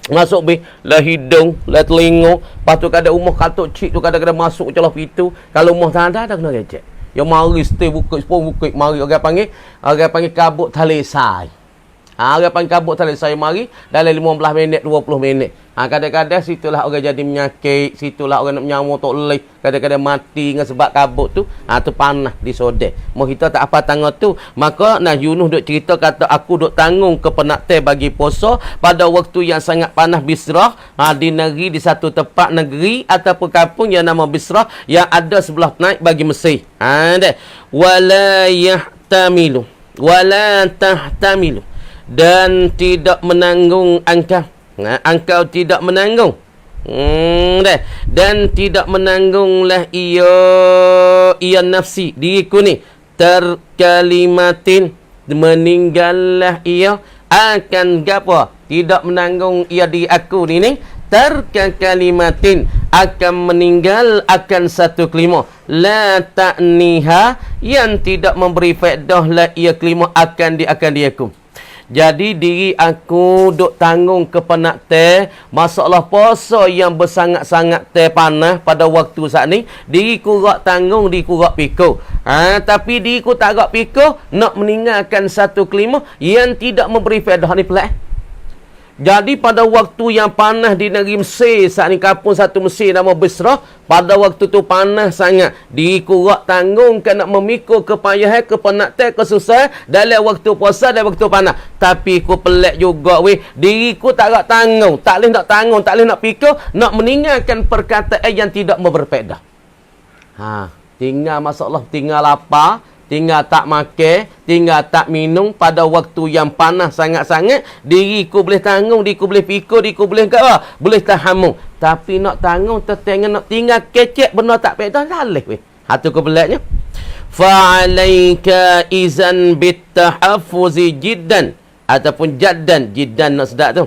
Masuk bi lah hidung, lah telinga. Lepas tu kadang umur katuk cik tu kadang-kadang masuk celah pintu. Kalau umur tak ada kena recek. Yang mari stay bukit, sepuluh bukit. Mari orang panggil kabut talisai. Orang panggil kabut talisai mari dalam 15 minit, 20 minit. Kadang-kadang situlah orang jadi menyakit, situlah orang nak menyamuk tok lelih, kadang-kadang mati dengan sebab kabut tu. Tu panas di sodeh. Mau kita tak apa tangguh tu. Maka nah Yunus duk cerita kata aku duk tanggung kepenatan bagi puasa pada waktu yang sangat panas Bisrah, di negeri di satu tempat negeri ataupun kampung yang nama Bisrah yang ada sebelah naik bagi Mesir. Wala yahtamilu wala tahtamilu dan tidak menanggung engkau tidak menanggung dan tidak menanggunglah ia nafsi diriku ni terkalimatin meninggallah ia akan gapo tidak menanggung ia di aku ni tarka kalimatin, akan meninggal akan satu kelima, la ta'niha, yang tidak memberi faedah la ia kelima akan diakum. Jadi diri aku duk tanggung kepenak teh masalah puasa yang bersangat-sangat teh panah pada waktu saat ni, diri ku rak tanggung, diri ku rak pikul. Tapi diri ku tak rak pikul, nak meninggalkan satu kelima yang tidak memberi faedah ni pelik. Jadi pada waktu yang panas di negeri Mesir, saat ni kampung satu Mesir nama Basrah, pada waktu tu panas sangat. Dikurak tanggung kan nak memikul kepayahan, kepenatan, kesusahan dalam waktu puasa dan waktu panas. Tapi ku pelik juga weh, diriku tak nak tanggung, tak boleh nak tanggung, tak boleh nak pikul, nak meninggalkan perkataan yang tidak berfaedah. Tinggal masalah, tinggal lapar, tinggal tak makan, tinggal tak minum pada waktu yang panas sangat-sangat, diriku boleh tanggung, diriku boleh pikul, diriku boleh boleh tahammum. Tapi nak tanggung, tertengah nak tinggal kecek benda tak faedah, tak boleh weh. Hatu ku peliknya. Fa'alaika izan bitahaffuzi jiddan, ataupun jaddan, jiddan nak sedap tu.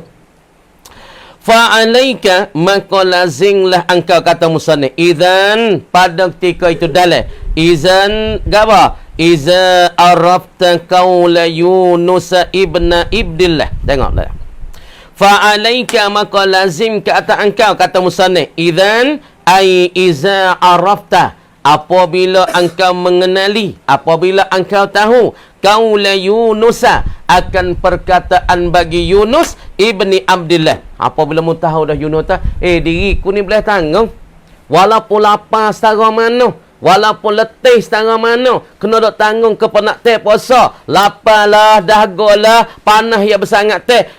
Fa'alaika, maka lazinglah engkau, kata musannif, idzan, pada ketika itu dalam izan apa? Iza arafta qawla Yunus ibna Ibdillah. Tengoklah. Fa'alaika, maka lazim ke atas engkau, kata musannif, idzan ai iza arafta, apabila engkau mengenali, apabila engkau tahu qawla Yunus, akan perkataan bagi Yunus ibni Abdillah. Apabila mu tahu dah Yunus diriku ni boleh tanggung walaupun lapar setara mana, walaupun letih setara mana, kena dok tanggung kepenak teh puasa, laparlah, dahagalah, panas yang bersangat teh,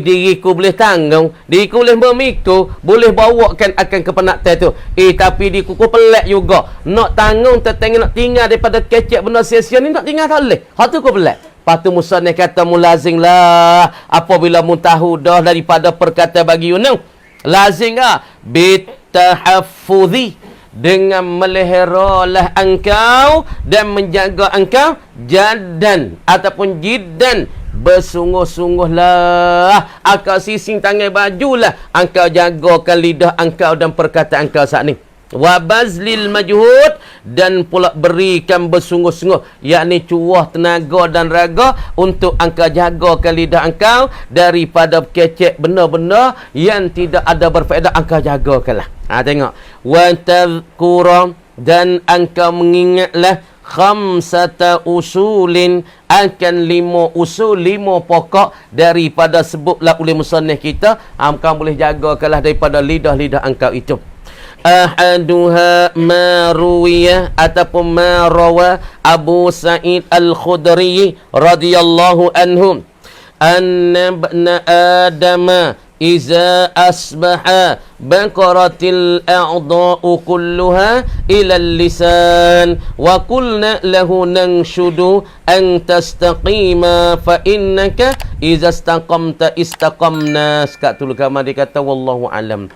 diriku boleh tanggung, diriku boleh memikul, boleh bawakan akan kepenak teh tu. Tapi diriku pelik juga, nak tanggung tertengah nak tinggal daripada kecek benda sia-sia ni, nak tinggal tak boleh. Hak tu ku pelik. Lepas tu musannif kata mulazing lah, apabila mu tahu dah daripada perkataan bagi Yunus, lazing bitahaffuzi, dengan meliharalah engkau dan menjaga engkau, jaddan ataupun jiddan, bersungguh-sungguhlah, engkau sising tangan bajulah, engkau jagakan lidah engkau dan perkataan engkau saat ni. Wa bazlil majhud, dan pula berikan bersungguh-sungguh, yakni cuah tenaga dan raga untuk engkau jagakan lidah engkau daripada kecek benda-benda yang tidak ada berfaedah, engkau jagakanlah. Tengok. Wa tadhkura, dan engkau mengingatlah khamsata usulin, akan 5 usul, 5 pokok daripada sebutlah oleh musannif kita, engkau boleh jagakanlah daripada lidah-lidah engkau itu. Ahaduha ma ruwiyah, ataupun ma rawa Abu Sa'id Al-Khudri radhiyallahu anhu, anna ibna adama iza asbaha baqaratil a'dha'u kulluha ila al-lisan wa qulna lahu nanshudu an tastaqima fa innaka iza istaqamta istaqamna. Sekat tu kama dia kata wallahu alam.